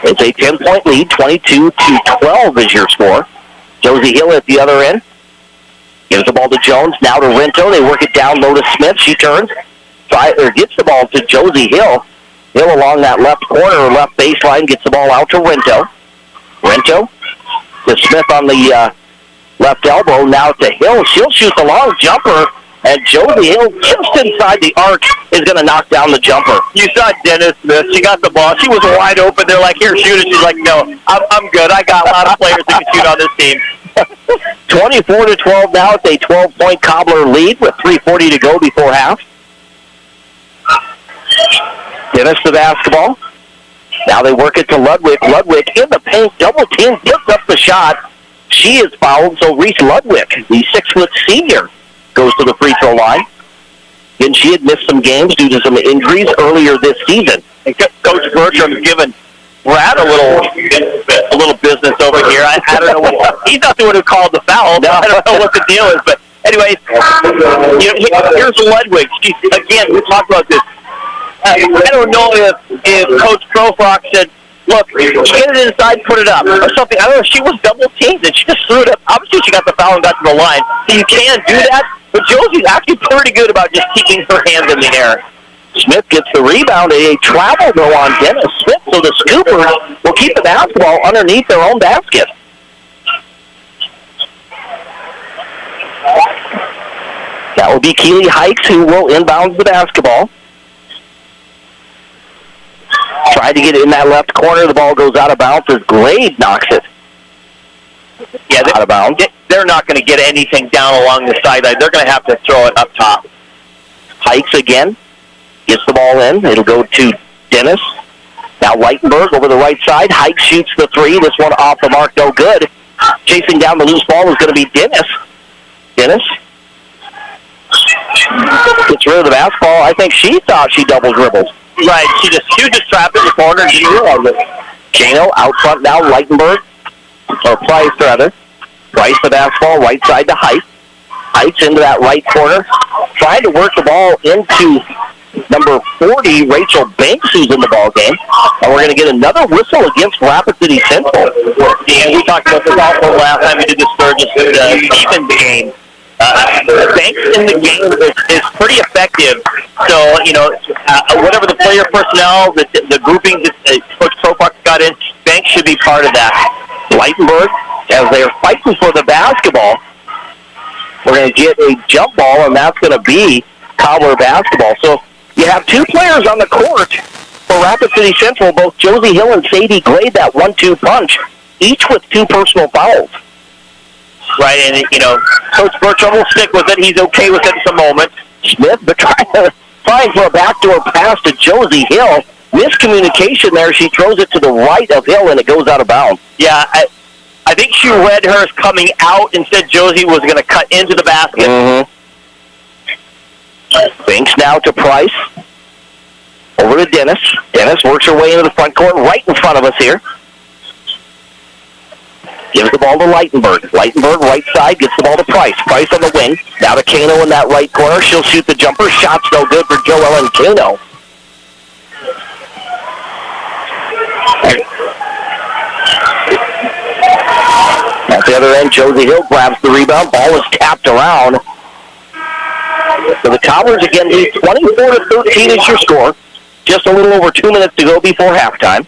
It's a 10-point lead, 22-12 is your score. Josie Hill at the other end. Gives the ball to Jones, now to Rento. They work it down low to Smith. She turns, gets the ball to Josie Hill. Hill along that left corner or left baseline gets the ball out to Rento. Rento to Smith on the left elbow, now to Hill. She'll shoot the long jumper, and Josie Hill just inside the arc is going to knock down the jumper. You saw Dennis Smith. She got the ball. She was wide open. They're like, here, shoot it. She's like, no, I'm good. I got a lot of players that can shoot on this team. 24-12 now. It's a 12-point Cobbler lead with 3:40 to go before half. Dennis the basketball. Now they work it to Ludwig. Ludwig in the paint, double team, puts up the shot. She is fouled, so Reese Ludwig, the 6-foot senior, goes to the free throw line. And she had missed some games due to some injuries earlier this season. And Coach Bertram's given Brad a little business over here. I don't know he's not the one who called the foul. No. I don't know what the deal is, but anyways, here's Ludwig. Again, we talked about this. I don't know if Coach Profrock said, look, get it inside, put it up, or something. I don't know, she was double teamed, and she just threw it up. Obviously, she got the foul and got to the line. So you can do that, but Josie's actually pretty good about just keeping her hands in the air. Smith gets the rebound, a travel though on Dennis Smith, so the Scoopers will keep the basketball underneath their own basket. That will be Keely Hikes who will inbound the basketball. Tried to get it in that left corner. The ball goes out of bounds as Glade knocks it. Yeah, out of bounds. They're not going to get anything down along the sideline. They're going to have to throw it up top. Hikes again. Gets the ball in. It'll go to Dennis. Now Leitenberg over the right side. Hikes shoots the three. This one off the mark, no good. Chasing down the loose ball is going to be Dennis. Dennis gets rid of the basketball. I think she thought she double dribbled. Right, she was just trapped in the corner and she realized it. Kano out front now, Leitenberg, or Price rather. Price the basketball, right side to Height. Height's into that right corner, trying to work the ball into number 40, Rachel Banks, who's in the ball game. And we're going to get another whistle against Rapid City Central. And we talked about this also last time we did the Sturgis Stevens game. Banks in the game is pretty effective. So, whatever the player personnel, the grouping that Coach Profuck got in, Banks should be part of that. Leitenberg, as they're fighting for the basketball, we're going to get a jump ball, and that's going to be Cobbler basketball. So you have two players on the court for Rapid City Central, both Josie Hill and Sadie Glade, that 1-2 punch, each with 2 personal fouls. Right, and, Coach Bertram will stick with it. He's okay with it at the moment. Smith, but trying for a backdoor pass to Josie Hill. Miscommunication there. She throws it to the right of Hill, and it goes out of bounds. Yeah, I think she read hers coming out. Instead, Josie was going to cut into the basket. Mm-hmm. Banks now to Price. Over to Dennis. Dennis works her way into the front court right in front of us here. Gives the ball to Leitenberg. Leitenberg, right side, gets the ball to Price. Price on the wing. Now to Kano in that right corner. She'll shoot the jumper. Shot's no good for Joellen Kano. At the other end, Josie Hill grabs the rebound. Ball is tapped around. So the Cobblers again lead 24-13 is your score. Just a little over 2 minutes to go before halftime.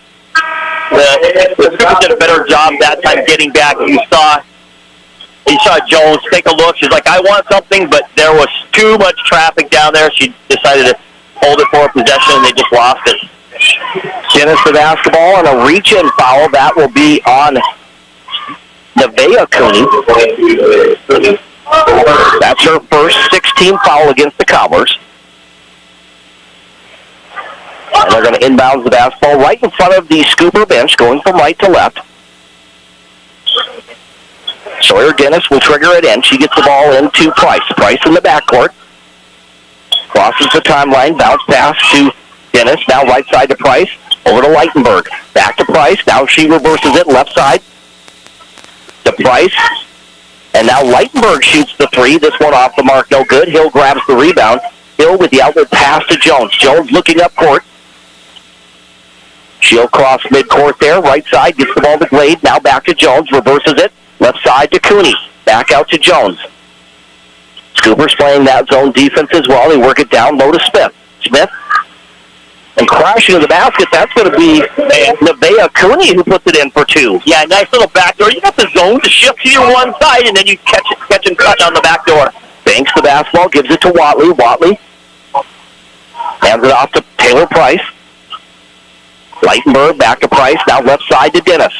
The Scoopers did a better job that time getting back. You saw Jones take a look. She's like, I want something, but there was too much traffic down there. She decided to hold it for a possession, and they just lost it. Dennis the basketball, and a reach-in foul. That will be on Nevaeh Cooney. That's her first 16 foul against the Cobblers. And they're going to inbound the basketball right in front of the Scooper bench, going from right to left. Sawyer Dennis will trigger it in. She gets the ball into Price. Price in the backcourt. Crosses the timeline. Bounce pass to Dennis. Now right side to Price. Over to Leitenberg. Back to Price. Now she reverses it left side to Price. And now Leitenberg shoots the three. This one off the mark. No good. Hill grabs the rebound. Hill with the outlet pass to Jones. Jones looking up court. She'll cross midcourt there. Right side gets the ball to Glade. Now back to Jones. Reverses it. Left side to Cooney. Back out to Jones. Scoopers playing that zone defense as well. They work it down low to Smith. Smith. And crashing to the basket, that's going to be Nevaeh Cooney who puts it in for 2. Yeah, nice little backdoor. You got the zone to shift to your one side, and then you catch and cut on the backdoor. Banks the basketball, gives it to Watley. Watley hands it off to Taylor Price. Leitenberg back to Price. Now left side to Dennis.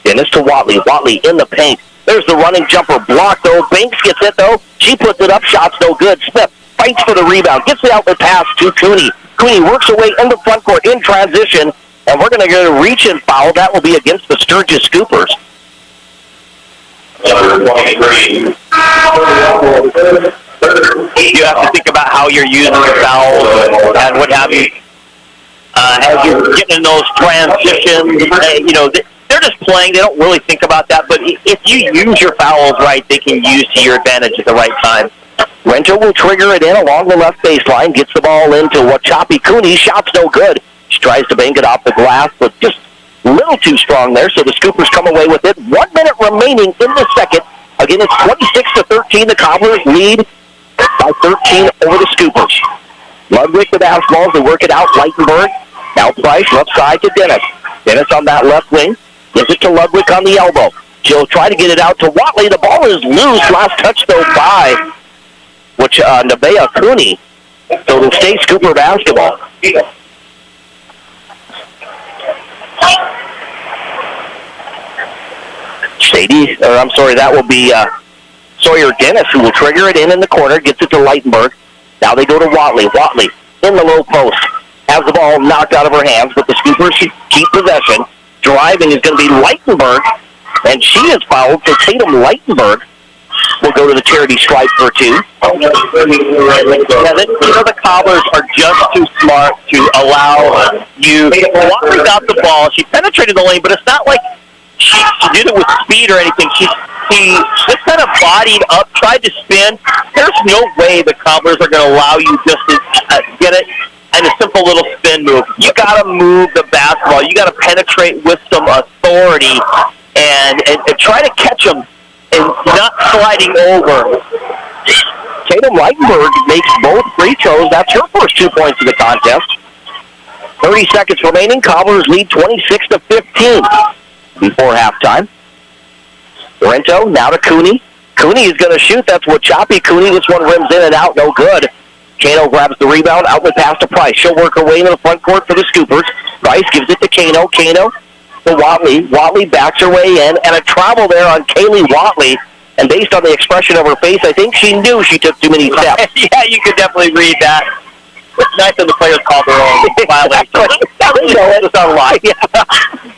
Dennis to Watley. Watley in the paint. There's the running jumper blocked, though. Banks gets it, though. She puts it up. Shot's no good. Smith fights for the rebound. Gets the outlet pass to Cooney. Cooney works her way in the front court in transition, and we're going to get a reach-in foul. That will be against the Sturgis Scoopers. You have to think about how you're using your fouls and what have you. As you're getting in those transitions, they're just playing. They don't really think about that. But if you use your fouls right, they can use to your advantage at the right time. Renter will trigger it in along the left baseline, gets the ball into Wachoppy Cooney. Shot's no good. She tries to bank it off the glass, but just little too strong there, so the Scoopers come away with it. 1 minute remaining in the second. Again, it's 26-13. The Cobblers lead by 13 over the Scoopers. Ludwig with basketball. They work it out. Leitenberg. Now Price left side to Dennis. Dennis on that left wing. Gives it to Ludwig on the elbow. She'll try to get it out to Watley. The ball is loose. Last touch, though, by Nevaeh Cooney. So it'll stay Scooper basketball. That will be Sawyer Dennis, who will trigger it in the corner, gets it to Leitenberg. Now they go to Watley. Watley in the low post. Has the ball knocked out of her hands, but the Scoopers keep possession. Driving is going to be Leitenberg, and she is fouled, so Tatum Leitenberg will go to the charity stripe for two. The Cobblers are just too smart to allow you. Watley got the ball. She penetrated the lane, but it's not like she did it with speed or anything. She just kind of bodied up, tried to spin. There's no way the Cobblers are going to allow you just to get it and a simple little spin move. You got to move the basketball. You got to penetrate with some authority and try to catch them and not sliding over. Tatum Leitenberg makes both free throws. That's her first 2 points of the contest. 30 seconds remaining. Cobblers lead 26-15 before halftime. Rento now to Cooney. Cooney is going to shoot. That's what choppy Cooney. This one rims in and out. No good. Kano grabs the rebound. Outlet pass to Price. She'll work her way into the front court for the Scoopers. Price gives it to Kano. Kano to Watley. Watley backs her way in. And a travel there on Kaylee Watley. And based on the expression of her face, I think she knew she took too many steps. Yeah, you could definitely read that. It's nice that the players called their own violation. It's not a lie.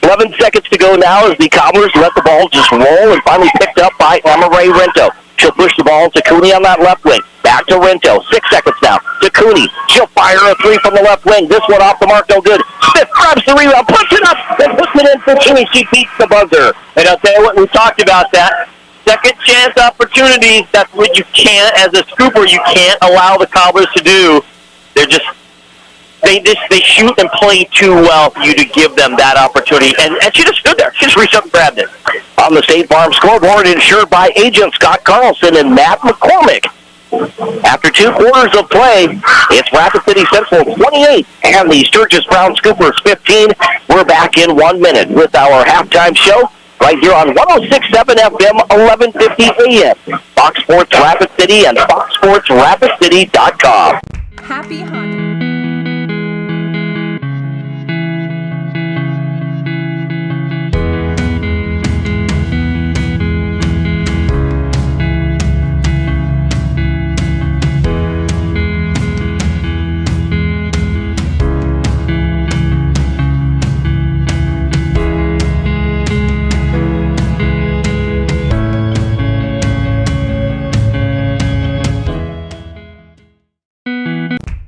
11 seconds to go now as the Cobblers let the ball just roll and finally picked up by Emma Ray Rento. She'll push the ball to Cooney on that left wing. Back to Rento. 6 seconds now to Cooney. She'll fire a three from the left wing. This one off the mark, no good. Smith grabs the rebound, puts it up, and puts it in for Cooney. She beats the buzzer. And I'll tell you what, we talked about that. Second chance opportunities, that's what you can't, as a Scooper, you can't allow the Cobblers to do. They shoot and play too well for you to give them that opportunity. And she just stood there. She just reached up and grabbed it. On the State Farm scoreboard, insured by agent Scott Carlson and Matt McCormick. After 2 quarters of play, it's Rapid City Central 28 and the Sturgis Brown Scoopers 15. We're back in 1 minute with our halftime show right here on 106.7 FM, 1150 AM. Fox Sports Rapid City and FoxSportsRapidCity.com. Happy Honda.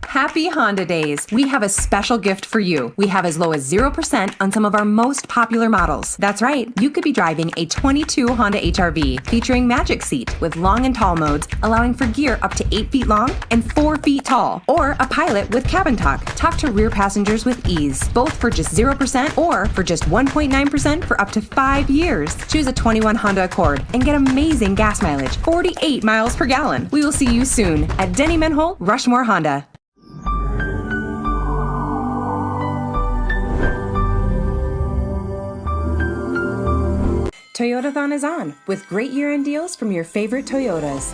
Happy Honda Days. We have a special gift for you. We have as low as 0% on some of our most popular models. That's right, you could be driving a 22 Honda HR-V featuring Magic Seat with long and tall modes, allowing for gear up to 8 feet long and 4 feet tall. Or a Pilot with Cabin Talk. Talk to rear passengers with ease, both for just 0% or for just 1.9% for up to 5 years. Choose a 21 Honda Accord and get amazing gas mileage, 48 miles per gallon. We will see you soon at Denny Menholt, Rushmore Honda. Toyotathon is on, with great year-end deals from your favorite Toyotas.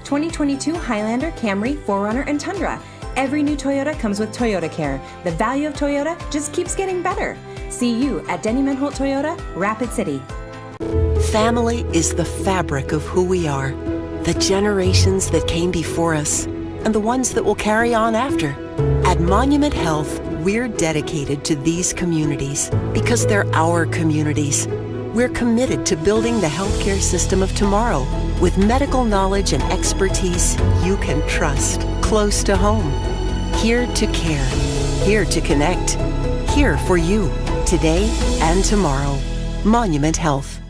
2022 Highlander, Camry, 4Runner, and Tundra. Every new Toyota comes with Toyota Care. The value of Toyota just keeps getting better. See you at Denny Menholt Toyota, Rapid City. Family is the fabric of who we are. The generations that came before us, and the ones that will carry on after. At Monument Health, we're dedicated to these communities because they're our communities. We're committed to building the healthcare system of tomorrow with medical knowledge and expertise you can trust close to home. Here to care, here to connect, here for you today and tomorrow. Monument Health.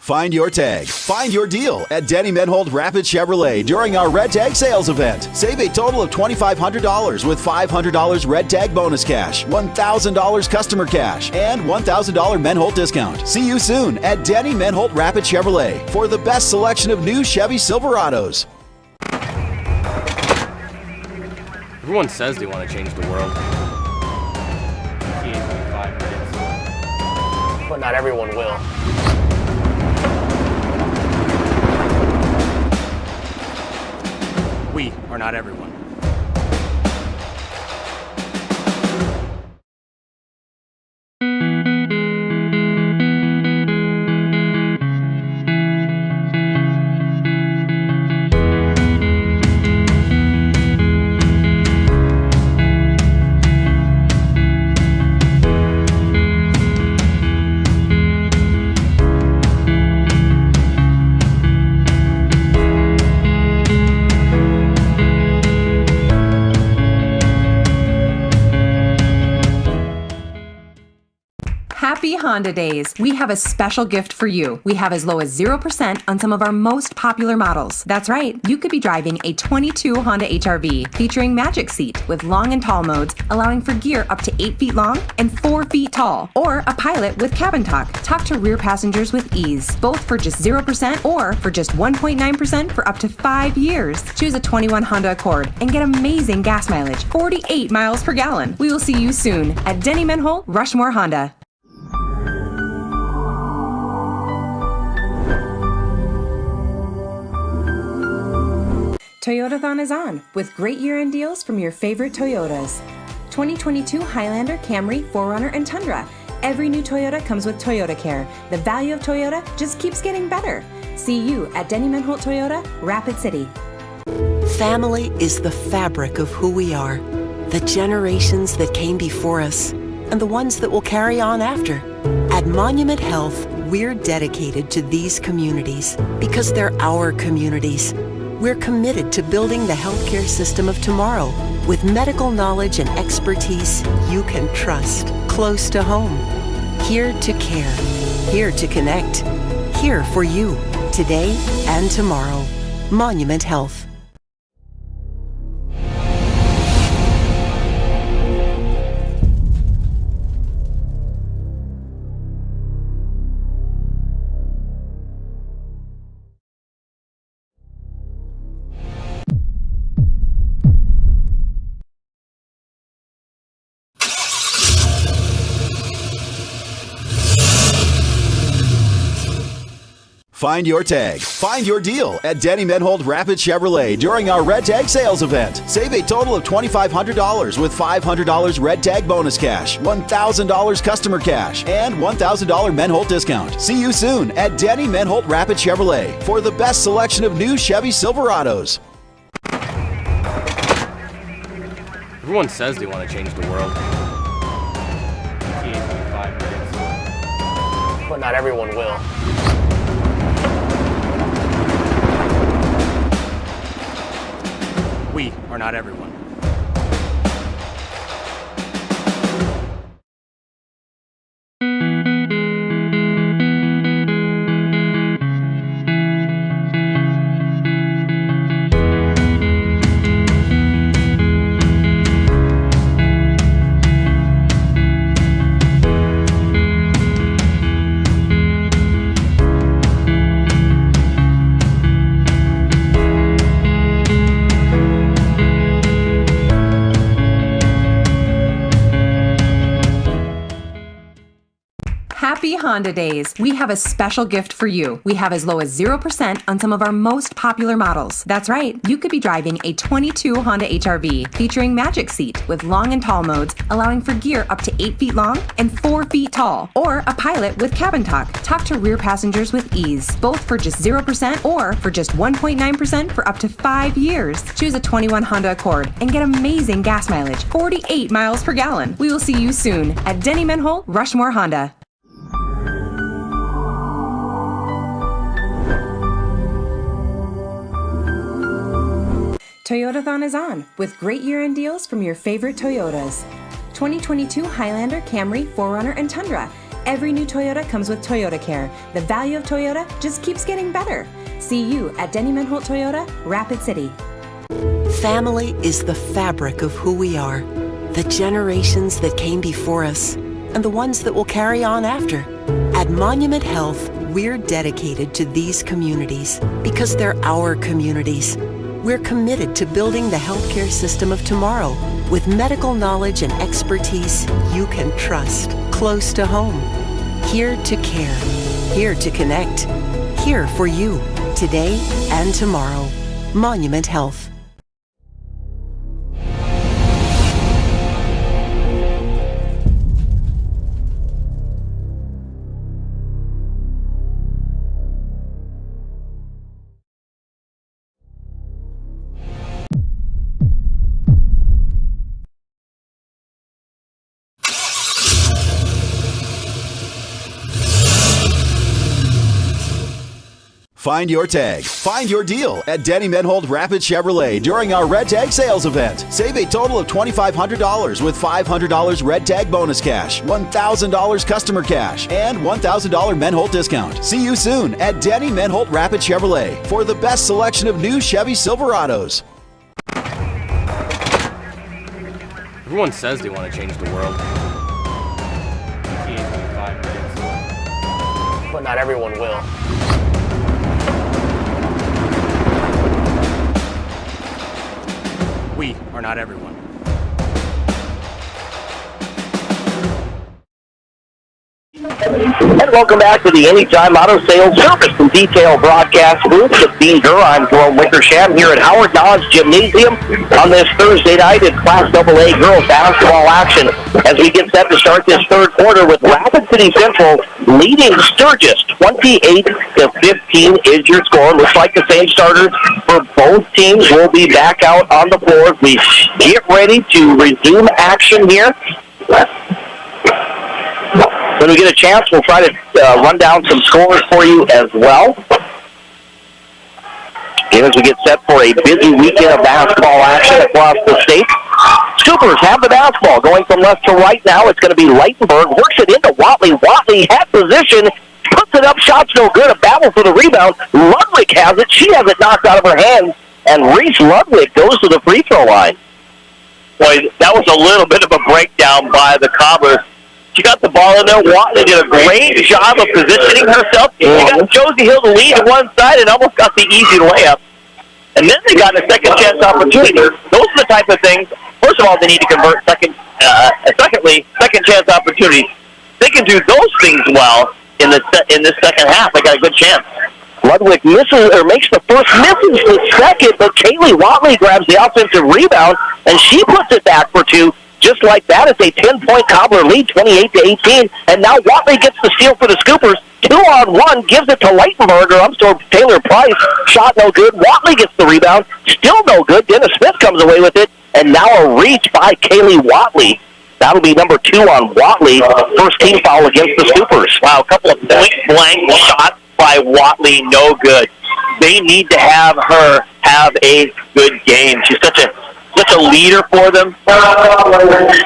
Find your tag. Find your deal at Denny Menhold Rapid Chevrolet during our Red Tag sales event. Save a total of $2,500 with $500 Red Tag bonus cash, $1,000 customer cash, and $1,000 Menhold discount. See you soon at Denny Menhold Rapid Chevrolet for the best selection of new Chevy Silverados. Everyone says they want to change the world. But not everyone will. We are not everyone. Happy Honda Days! We have a special gift for you. We have as low as 0% on some of our most popular models. That's right, you could be driving a 22 Honda HR-V featuring Magic Seat with long and tall modes, allowing for gear up to 8 feet long and 4 feet tall, or a Pilot with Cabin Talk. Talk to rear passengers with ease, both for just 0% or for just 1.9% for up to 5 years. Choose a 21 Honda Accord and get amazing gas mileage, 48 miles per gallon. We will see you soon at Denny Menhold, Rushmore Honda. Toyotathon is on, with great year-end deals from your favorite Toyotas. 2022 Highlander, Camry, 4Runner, and Tundra. Every new Toyota comes with Toyota Care. The value of Toyota just keeps getting better. See you at Denny Menhold Toyota, Rapid City. Family is the fabric of who we are. The generations that came before us, and the ones that will carry on after. At Monument Health, we're dedicated to these communities because they're our communities. We're committed to building the healthcare system of tomorrow with medical knowledge and expertise you can trust, close to home. Here to care, here to connect, here for you, today and tomorrow. Monument Health. Find your tag. Find your deal at Denny Menhold Rapid Chevrolet during our Red Tag sales event. Save a total of $2,500 with $500 Red Tag bonus cash, $1,000 customer cash, and $1,000 Menhold discount. See you soon at Denny Menhold Rapid Chevrolet for the best selection of new Chevy Silverados. Everyone says they want to change the world. But not everyone will. We are not everyone. Happy Honda Days! We have a special gift for you. We have as low as 0% on some of our most popular models. That's right, you could be driving a 22 Honda HR-V featuring Magic Seat with long and tall modes, allowing for gear up to 8 feet long and 4 feet tall, or a Pilot with Cabin Talk. Talk to rear passengers with ease, both for just 0% or for just 1.9% for up to 5 years. Choose a 21 Honda Accord and get amazing gas mileage, 48 miles per gallon. We will see you soon at Denny Menhold, Rushmore Honda. Toyotathon is on, with great year-end deals from your favorite Toyotas. 2022 Highlander, Camry, 4Runner, and Tundra. Every new Toyota comes with Toyota Care. The value of Toyota just keeps getting better. See you at Denny Menholt Toyota, Rapid City. Family is the fabric of who we are. The generations that came before us and the ones that will carry on after. At Monument Health, we're dedicated to these communities because they're our communities. We're committed to building the healthcare system of tomorrow with medical knowledge and expertise you can trust close to home. Here to care, here to connect, here for you today and tomorrow. Monument Health. Find your tag. Find your deal at Denny Menholt Rapid Chevrolet during our Red Tag sales event. Save a total of $2,500 with $500 Red Tag bonus cash, $1,000 customer cash, and $1,000 Menholt discount. See you soon at Denny Menholt Rapid Chevrolet for the best selection of new Chevy Silverados. Everyone says they want to change the world. But not everyone will. We are not everyone. And welcome back to the Anytime Auto Sales Service and Detail Broadcast booth with Dean Durr. I'm Jerome Wickersham here at Howard Dodge Gymnasium on this Thursday night in Class AA girls basketball action as we get set to start this third quarter with Rapid City Central leading Sturgis 28-15 is your score. Looks like the same starters for both teams will be back out on the floor as we get ready to resume action here. When we get a chance, we'll try to run down some scores for you as well. And as we get set for a busy weekend of basketball action across the state, Scoopers have the basketball going from left to right now. It's going to be Leitenberg, works it into Watley. Watley had position, puts it up, shots no good, a battle for the rebound. Ludwig has it. She has it knocked out of her hands, and Reese Ludwig goes to the free throw line. Boy, that was a little bit of a breakdown by the Cobblers. She got the ball in there. Watley did a great job of positioning herself. She got Josie Hill to lead to one side and almost got the easy layup. And then they got a second chance opportunity. Those are the type of things. First of all, they need to convert secondly, second chance opportunities. They can do those things well in this second half. They got a good chance. Ludwig misses or makes the first, misses the second, but Kaylee Watley grabs the offensive rebound and she puts it back for two. Just like that, it's a 10-point Cobbler lead, 28-18, and now Watley gets the steal for the Scoopers. 2-on-1, gives it to Leitenberg, or I'm sorry, Taylor Price. Shot no good. Watley gets the rebound. Still no good. Dennis Smith comes away with it, and now a reach by Kaylee Watley. That'll be number 2 on Watley. First team foul against the Scoopers. Wow, a couple of point-blank shots by Watley, no good. They need to have her have a good game. She's such a leader for them. We're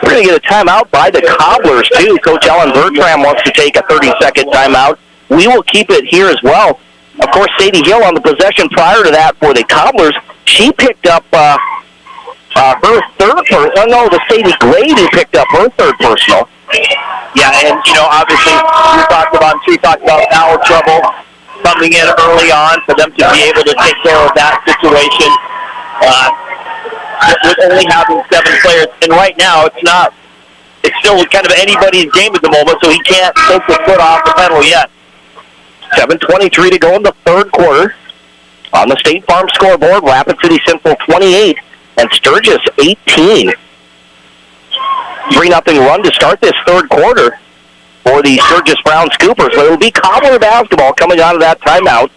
going to get a timeout by the Cobblers, too. Coach Ellen Bertram wants to take a 30-second timeout. We will keep it here as well. Of course, Sadie Hill on the possession prior to that for the Cobblers. She picked up her third personal. No, the Sadie Glade who picked up her third personal. Yeah, and, obviously, she talked about foul trouble coming in early on for them to be able to take care of that situation. With only having 7 players, and right now it's still kind of anybody's game at the moment, so he can't take the foot off the pedal yet. 7:23 to go in the third quarter. On the State Farm scoreboard, Rapid City Central 28 and Sturgis 18. 3-0 run to start this third quarter for the Sturgis Brown Scoopers, but it'll be Cobbler basketball coming out of that timeout.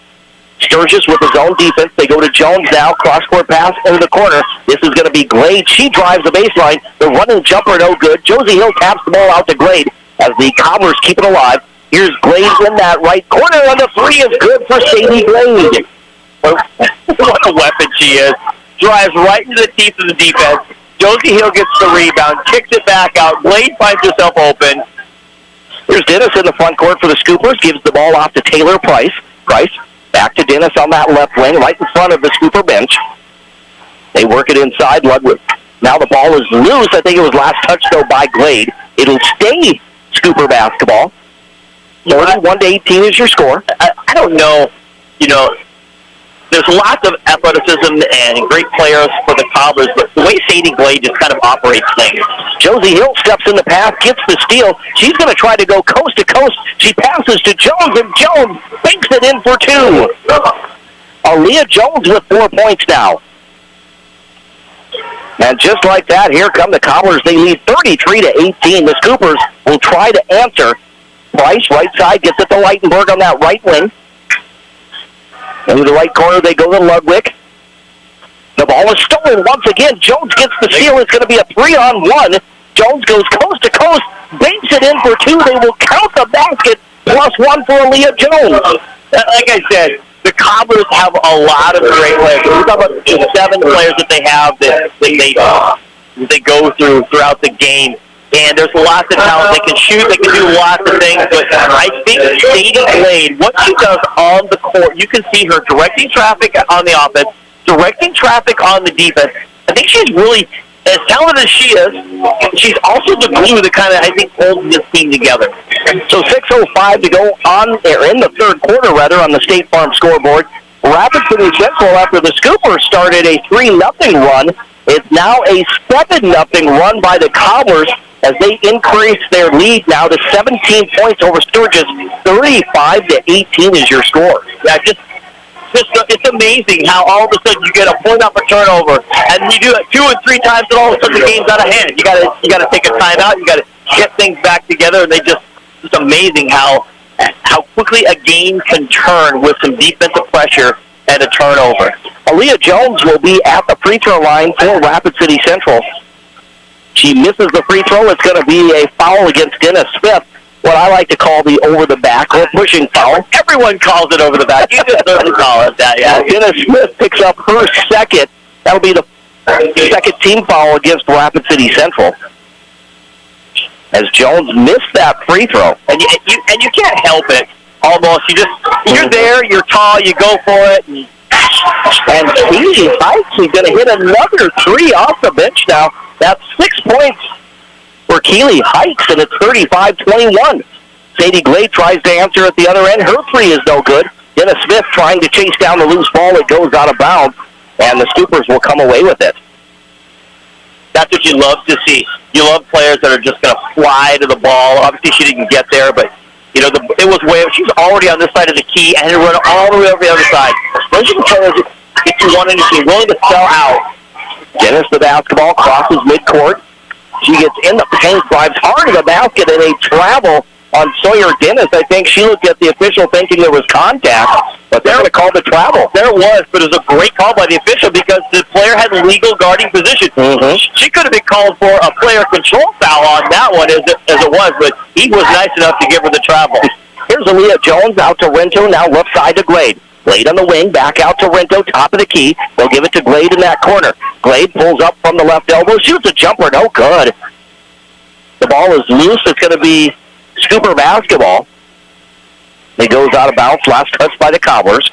Sturgis with his own defense. They go to Jones now. Cross-court pass into the corner. This is going to be Glade. She drives the baseline. The running jumper, no good. Josie Hill taps the ball out to Glade as the Cobblers keep it alive. Here's Glade in that right corner, and the three is good for Sadie Glade. What a weapon she is. Drives right into the teeth of the defense. Josie Hill gets the rebound, kicks it back out. Glade finds herself open. Here's Dennis in the front court for the Scoopers. Gives the ball off to Taylor Price. Price back to Dennis on that left wing, right in front of the Scooper bench. They work it inside. Ludwig. Now the ball is loose. I think it was last touched, though, by Glade. It'll stay Scooper basketball. 31-18 is your score. I don't know. There's lots of athleticism and great players for the Cobblers, but the way Sadie Glade just kind of operates things. Josie Hill steps in the path, gets the steal. She's going to try to go coast to coast. She passes to Jones, and Jones banks it in for 2. Aaliyah Jones with 4 points now. And just like that, here come the Cobblers. They lead 33-18. The Scoopers will try to answer. Price, right side, gets it to Leitenberg on that right wing. Into the right corner, they go to Ludwig. The ball is stolen once again. Jones gets the steal. It's going to be a 3-on-1. Jones goes coast to coast, banks it in for 2. They will count the basket, +1 for Leah Jones. Like I said, the Cobblers have a lot of great players. We're talking about the 7 players that they have that they go throughout the game. And there's lots of talent. They can shoot. They can do lots of things. But I think Sadie Glade, what she does on the court, you can see her directing traffic on the offense, directing traffic on the defense. I think she's really, as talented as she is, she's also the glue that kind of, I think, holds this team together. So 6:05 to go in the third quarter, on the State Farm scoreboard. Rapid City Central, after the Scoopers started a 3-0 run, it's now a 7-0 run by the Cobblers, as they increase their lead now to 17 points over Sturgis. 35-18 is your score. Yeah, it's amazing how all of a sudden you get a point off a turnover, and you do it 2 and 3 times, and all of a sudden the game's out of hand. You gotta take a timeout. You gotta get things back together, and it's amazing how quickly a game can turn with some defensive pressure and a turnover. Aaliyah Jones will be at the free throw line for Rapid City Central. She misses the free throw. It's going to be a foul against Dennis Smith, what I like to call the over-the-back or pushing foul. Everyone calls it over the back. You just certainly call it that, yeah. Dennis Smith picks up her second. That'll be the second team foul against Rapid City Central, as Jones missed that free throw. And you can't help it, almost. You're there, you're tall, you go for it. And Keely Hikes is going to hit another 3 off the bench now. That's 6 points for Keely Hikes, and it's 35-21. Sadie Glade tries to answer at the other end. Her 3 is no good. Dennis Smith trying to chase down the loose ball. It goes out of bounds, and the Scoopers will come away with it. That's what you love to see. You love players that are just going to fly to the ball. Obviously, she didn't get there, but it was way. She's already on this side of the key, and run all the way over the other side. Those are the players that you want to see, willing to sell out. Dennis the basketball crosses midcourt. She gets in the paint, drives hard to the basket, and a travel on Sawyer Dennis. I think she looked at the official thinking there was contact, but they're going to call the travel. There was, but it was a great call by the official because the player had legal guarding position. Mm-hmm. She could have been called for a player control foul on that one as it was, but he was nice enough to give her the travel. Here's Aaliyah Jones out to Rento, now left side to Glade. Glade on the wing, back out to Rento, top of the key. They'll give it to Glade in that corner. Glade pulls up from the left elbow, shoots a jumper, no good. The ball is loose. It's going to be Scooper basketball. It goes out of bounds, last touch by the Cobblers.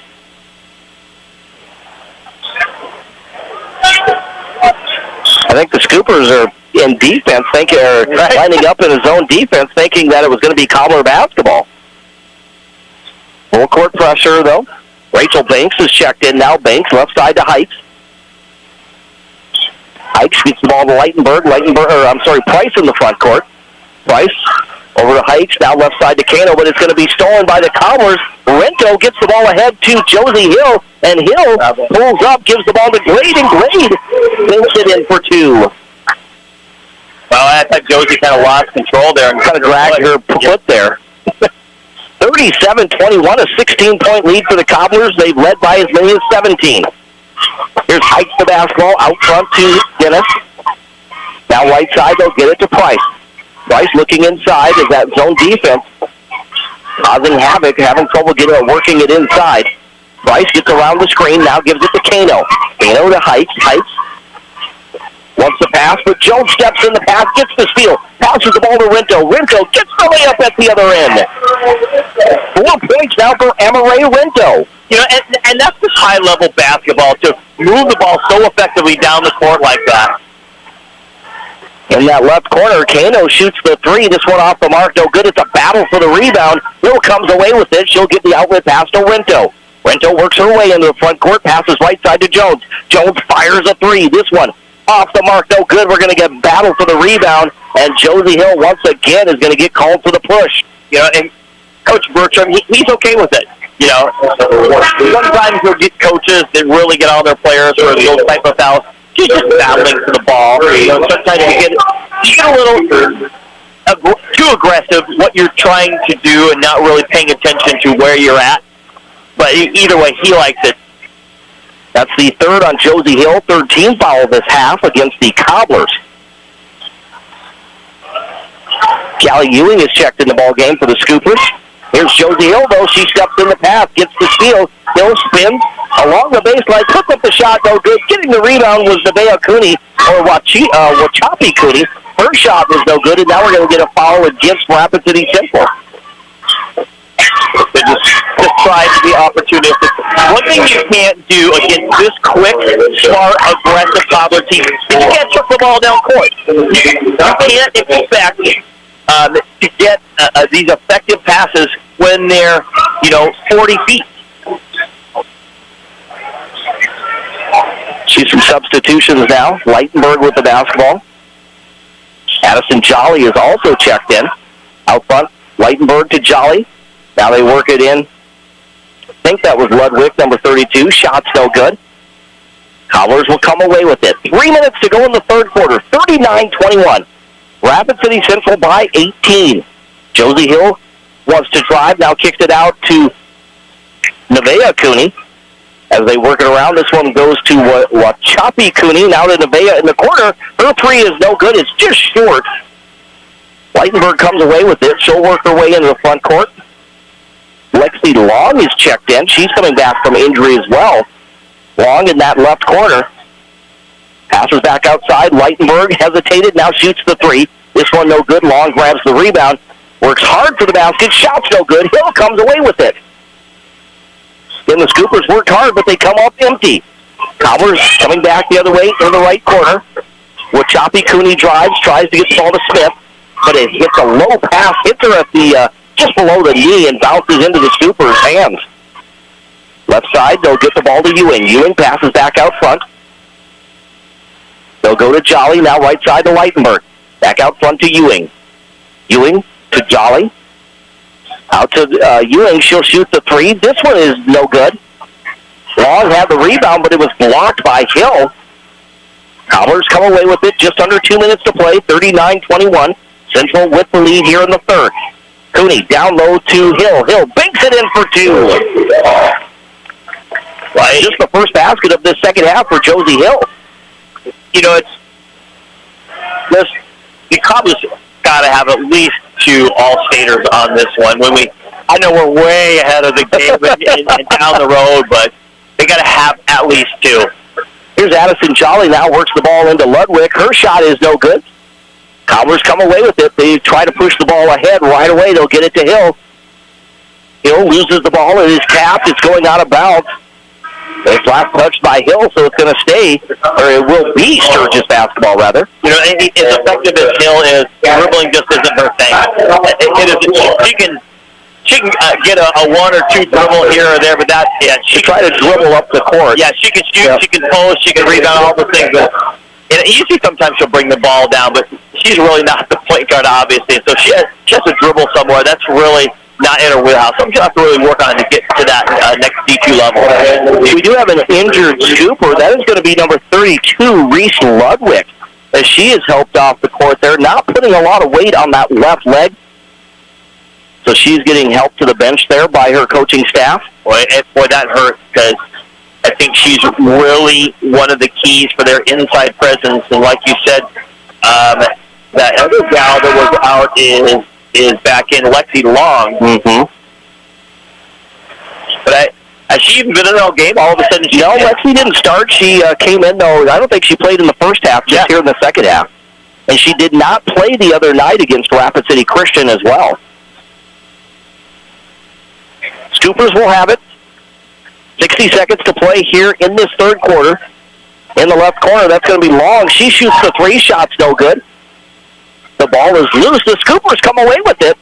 I think the Scoopers are in defense, lining up in a zone defense, thinking that it was going to be Cobbler basketball. Full court pressure, though. Rachel Banks is checked in now. Banks left side to Heights. Heights gets the ball to Price in the front court. Price over to Heights, now left side to Kano, but it's going to be stolen by the Cobblers. Rento gets the ball ahead to Josie Hill, and Hill pulls up, gives the ball to Glade, and Glade banks it in for 2. Well, I thought Josie kind of lost control there and kind of dragged her foot there. 37-21, a 16-point lead for the Cobblers. They've led by as many as 17. Here's Heights the basketball, out front to Dennis. Now right side, they'll get it to Price. Price looking inside as that zone defense causing havoc, having trouble working it inside. Price gets around the screen, now gives it to Kano. Kano to Heights. Heights Wants the pass, but Jones steps in the pass, gets the steal, passes the ball to Rinto. Rinto gets the layup at the other end. 4 points now for Amaray Rinto. You know, and that's just high-level basketball, to move the ball so effectively down the court like that. In that left corner, Kano shoots the three. This one off the mark, no good. It's a battle for the rebound. Hill comes away with it. She'll get the outlet pass to Rinto. Rinto works her way into the front court, passes right side to Jones. Jones fires a three. This one off the mark, no good. We're going to get battle for the rebound, and Josie Hill once again is going to get called for the push. You know, and Coach Bertram, he's okay with it. You know, sometimes you'll get coaches that really get all their players for those type of fouls. She's just battling for the ball. You know, sometimes you get a little too aggressive, what you're trying to do, and not really paying attention to where you're at. But either way, he likes it. That's the third on Josie Hill, third team foul this half against the Cobblers. Callie Ewing is checked in the ball game for the Scoopers. Here's Josie Hill, though. She steps in the path, gets the steal. Hill spins along the baseline, puts up the shot, no good. Getting the rebound was Nevaeh Cooney, or Wachapi Cooney. Her shot was no good, and now we're going to get a foul against Rapid City Central. They just try to be opportunistic. One thing you can't do against this quick, smart, aggressive Cobbler team is you can't chuck the ball down court. You can't expect to get these effective passes when they're, 40 feet. She's from substitutions now. Leitenberg with the basketball. Addison Jolly is also checked in. Out front, Leitenberg to Jolly. Now they work it in. I think that was Ludwig, number 32. Shot's no good. Cobblers will come away with it. 3 minutes to go in the third quarter. 39-21. Rapid City Central by 18. Josie Hill wants to drive. Now kicks it out to Nevaeh Cooney. As they work it around, this one goes to Wachapi Cooney. Now to Nevaeh in the corner. Her three is no good. It's just short. Leitenberg comes away with it. She'll work her way into the front court. Lexi Long is checked in. She's coming back from injury as well. Long in that left corner. Passes back outside. Leitenberg hesitated. Now shoots the three. This one no good. Long grabs the rebound. Works hard for the basket. Shot's no good. Hill comes away with it. Then the Scoopers worked hard, but they come up empty. Cobblers coming back the other way in the right corner. Wachapi Cooney drives, tries to get the ball to Smith, but it hits a low pass, hits her at the just below the knee and bounces into the Scoopers' hands. Left side, they'll get the ball to Ewing. Ewing passes back out front. They'll go to Jolly, now right side to Leitenberg. Back out front to Ewing. Ewing to Jolly. Out to Ewing, she'll shoot the three. This one is no good. Long had the rebound, but it was blocked by Hill. Cobblers come away with it, just under 2 minutes to play, 39-21. Central with the lead here in the third. Cooney down low to Hill. Hill banks it in for two. Just the first basket of this second half for Josie Hill. The Cobblers got to have at least two All-Staters on this one. I know we're way ahead of the game and down the road, but they got to have at least two. Here's Addison Jolly now works the ball into Ludwig. Her shot is no good. Cobblers come away with it. They try to push the ball ahead right away. They'll get it to Hill. Hill loses the ball. It is capped. It's going out of bounds. It's last touched by Hill, so it's going to stay, or it will be Sturgis basketball, rather. As effective as Hill is, dribbling just isn't her thing. She can get a one or two dribble here or there, but she try to dribble up the court. Yeah, she can shoot, She can post, she can rebound, all the things. But usually sometimes she'll bring the ball down, but she's really not the point guard, obviously. So she has to dribble somewhere. That's really not in her wheelhouse. So I'm going to have to really work on it to get to that next D2 level. We do have an injured Scooper. That is going to be number 32, Reese Ludwig, as she is helped off the court there, not putting a lot of weight on that left leg. So she's getting help to the bench there by her coaching staff. Boy, that hurts because I think she's really one of the keys for their inside presence. And like you said, that other gal that was out is back in, Lexi Long. Mm-hmm. But she even been in the game? All of a sudden, no, Lexi didn't start. She came in, though. I don't think she played in the first half, just here in the second half. And she did not play the other night against Rapid City Christian as well. Scoopers will have it. 60 seconds to play here in this third quarter. In the left corner, that's going to be long. She shoots the three shots, no good. The ball is loose. The Scoopers come away with it.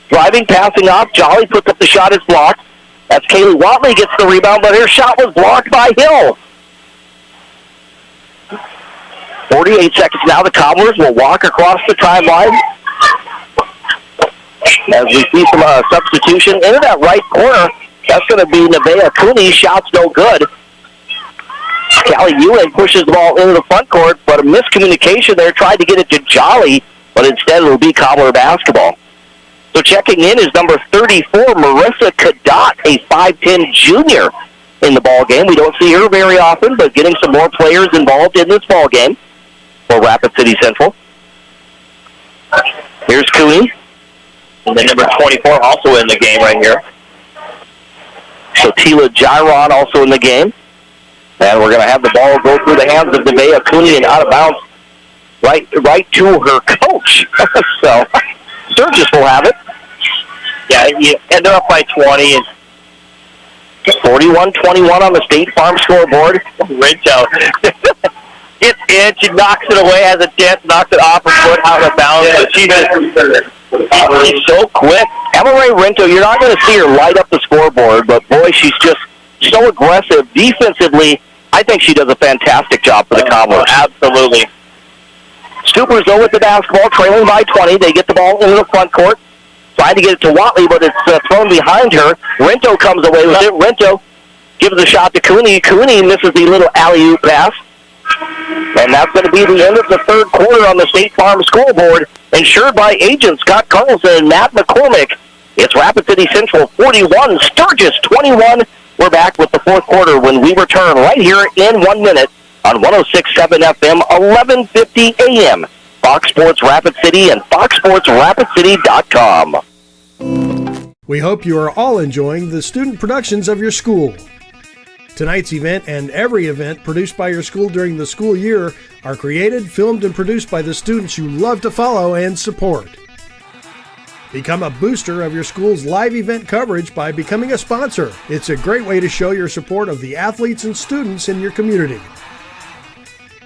Driving, passing off. Jolly puts up the shot. It's blocked. That's Kaylee Watley gets the rebound, but her shot was blocked by Hill. 48 seconds now. The Cobblers will walk across the timeline. As we see some substitution into that right corner. That's going to be Nevaeh Cooney. Shot's no good. Callie Ewing pushes the ball into the front court, but a miscommunication there. Tried to get it to Jolly, but instead it'll be Cobbler basketball. So checking in is number 34, Marissa Cadot, a 5'10 junior in the ball game. We don't see her very often, but getting some more players involved in this ball game for Rapid City Central. Here's Cooney. And then number 24 also in the game right here. So Tila Gyron also in the game. And we're going to have the ball go through the hands of Nevaeh Cooney and out of bounds right to her coach. So Sturgis will have it. Yeah, you end up by 20. And 41-21 on the State Farm scoreboard. Rinto gets in. She knocks it away, has a chance, knocks it off her foot, out of bounds. But she's so quick. Emma-Ray Rinto, you're not going to see her light up the scoreboard, but boy, she's just so aggressive. Defensively, I think she does a fantastic job for the Cobblers. Absolutely. Scoopers, though, with the basketball, trailing by 20. They get the ball into the front court. Trying to get it to Watley, but it's thrown behind her. Rinto comes away with it. Rinto gives the shot to Cooney. Cooney misses the little alley-oop pass. And that's going to be the end of the third quarter on the State Farm scoreboard. Insured by agents Scott Carlson and Matt McCormick. It's Rapid City Central 41, Sturgis 21. We're back with the fourth quarter when we return right here in 1 minute on 106.7 FM, 1150 AM. Fox Sports Rapid City and foxsportsrapidcity.com. We hope you are all enjoying the student productions of your school. Tonight's event and every event produced by your school during the school year are created, filmed, and produced by the students you love to follow and support. Become a booster of your school's live event coverage by becoming a sponsor. It's a great way to show your support of the athletes and students in your community.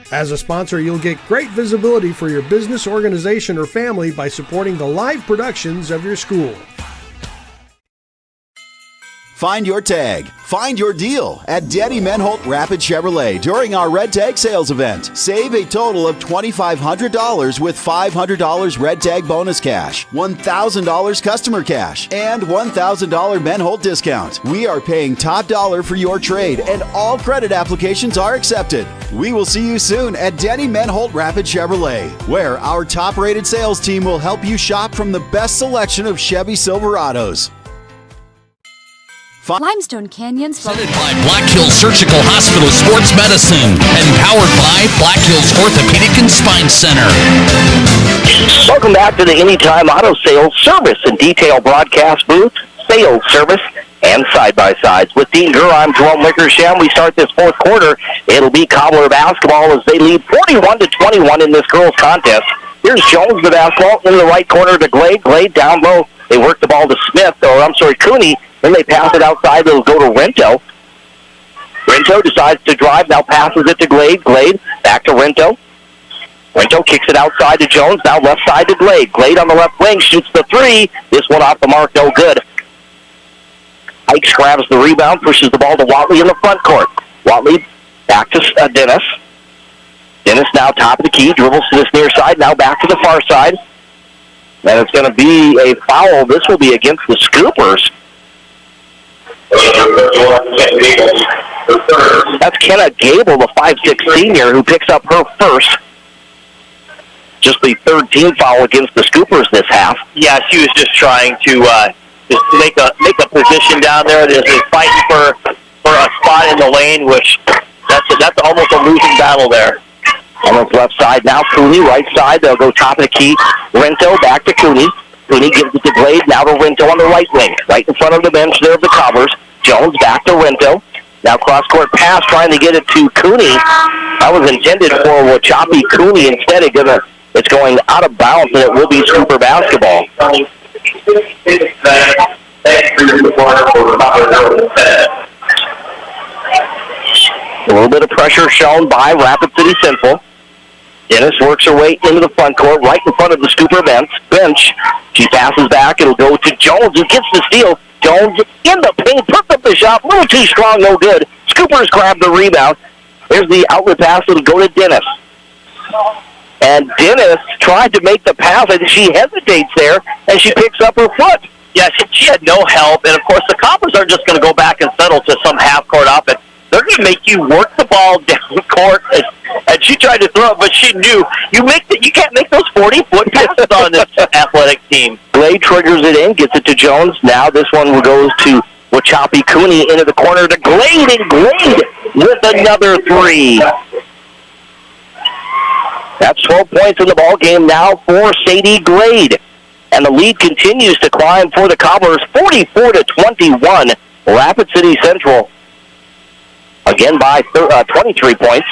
As a sponsor, you'll get great visibility for your business, organization, or family by supporting the live productions of your school. Find your tag, find your deal at Danny Menholt Rapid Chevrolet during our Red Tag sales event. Save a total of $2,500 with $500 Red Tag bonus cash, $1,000 customer cash, and $1,000 Menholt discount. We are paying top dollar for your trade, and all credit applications are accepted. We will see you soon at Danny Menholt Rapid Chevrolet, where our top-rated sales team will help you shop from the best selection of Chevy Silverados. Limestone Canyon's presented by Black Hills Surgical Hospital Sports Medicine and powered by Black Hills Orthopedic and Spine Center. Welcome back to the Anytime Auto Sales Service and Detail Broadcast Booth, Sales Service, and Side-by-Sides. With Dean Gurr, I'm Jerome Wickersham. We start this fourth quarter. It'll be Cobbler basketball as they lead 41-21 in this girls' contest. Here's Jones, the basketball, in the right corner to Glade. Glade down low. They work the ball to Cooney. Then they pass it outside. It'll go to Rinto. Rinto decides to drive. Now passes it to Glade. Glade back to Rinto. Rinto kicks it outside to Jones. Now left side to Glade. Glade on the left wing shoots the three. This one off the mark. No good. Hikes grabs the rebound. Pushes the ball to Watley in the front court. Watley back to Dennis. Dennis now top of the key. Dribbles to this near side. Now back to the far side. And it's going to be a foul. This will be against the Scoopers. That's Kenna Gable, the 5'6" senior, who picks up her first. Just the third team foul against the Scoopers this half. Yeah, she was just trying to just make a position down there. They're fighting for a spot in the lane, which that's almost a losing battle there. Almost left side now. Cooney, right side. They'll go top of the key. Rinto back to Cooney. Cooney gives it to Glade. Now to Rinto on the right wing. Right in front of the bench there of the Cobblers. Jones back to Rento. Now cross-court pass, trying to get it to Cooney. That was intended for Wachape Cooney. Instead, it's going out of bounds, and it will be Scooper basketball. A little bit of pressure shown by Rapid City Central. Dennis works her way into the front court, right in front of the Scooper bench. She passes back. It'll go to Jones, who gets the steal. Jones in the paint, puts up the shot. A little too strong, no good. Scoopers grab the rebound. There's the outlet pass. It'll go to Dennis. And Dennis tried to make the pass. I think she hesitates there, and she picks up her foot. Yeah, she had no help. And, of course, the Coppers aren't just going to go back and settle to some half-court offense. They're going to make you work the ball down court, and she tried to throw it, but she knew you can't make those 40-foot passes on this athletic team. Glade triggers it in, gets it to Jones. Now this one goes to Wachape Cooney into the corner to Glade, and Glade with another three. That's 12 points in the ball game now for Sadie Glade, and the lead continues to climb for the Cobblers, 44-21. Rapid City Central. Again by 23 points.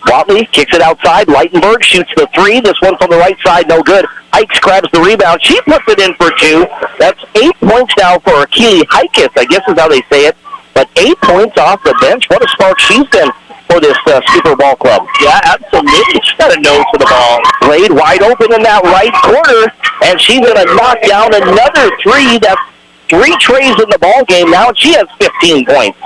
Watley kicks it outside. Leitenberg shoots the three. This one from the right side, no good. Hikes grabs the rebound. She puts it in for two. That's 8 points now for Keely Hikes, I guess is how they say it. But 8 points off the bench. What a spark she's been for this Scooper Ball Club. Yeah, absolutely. She's got a nose for the ball. Glade wide open in that right corner, and she's going to knock down another three. That's 3 trays in the ball game now. She has 15 points.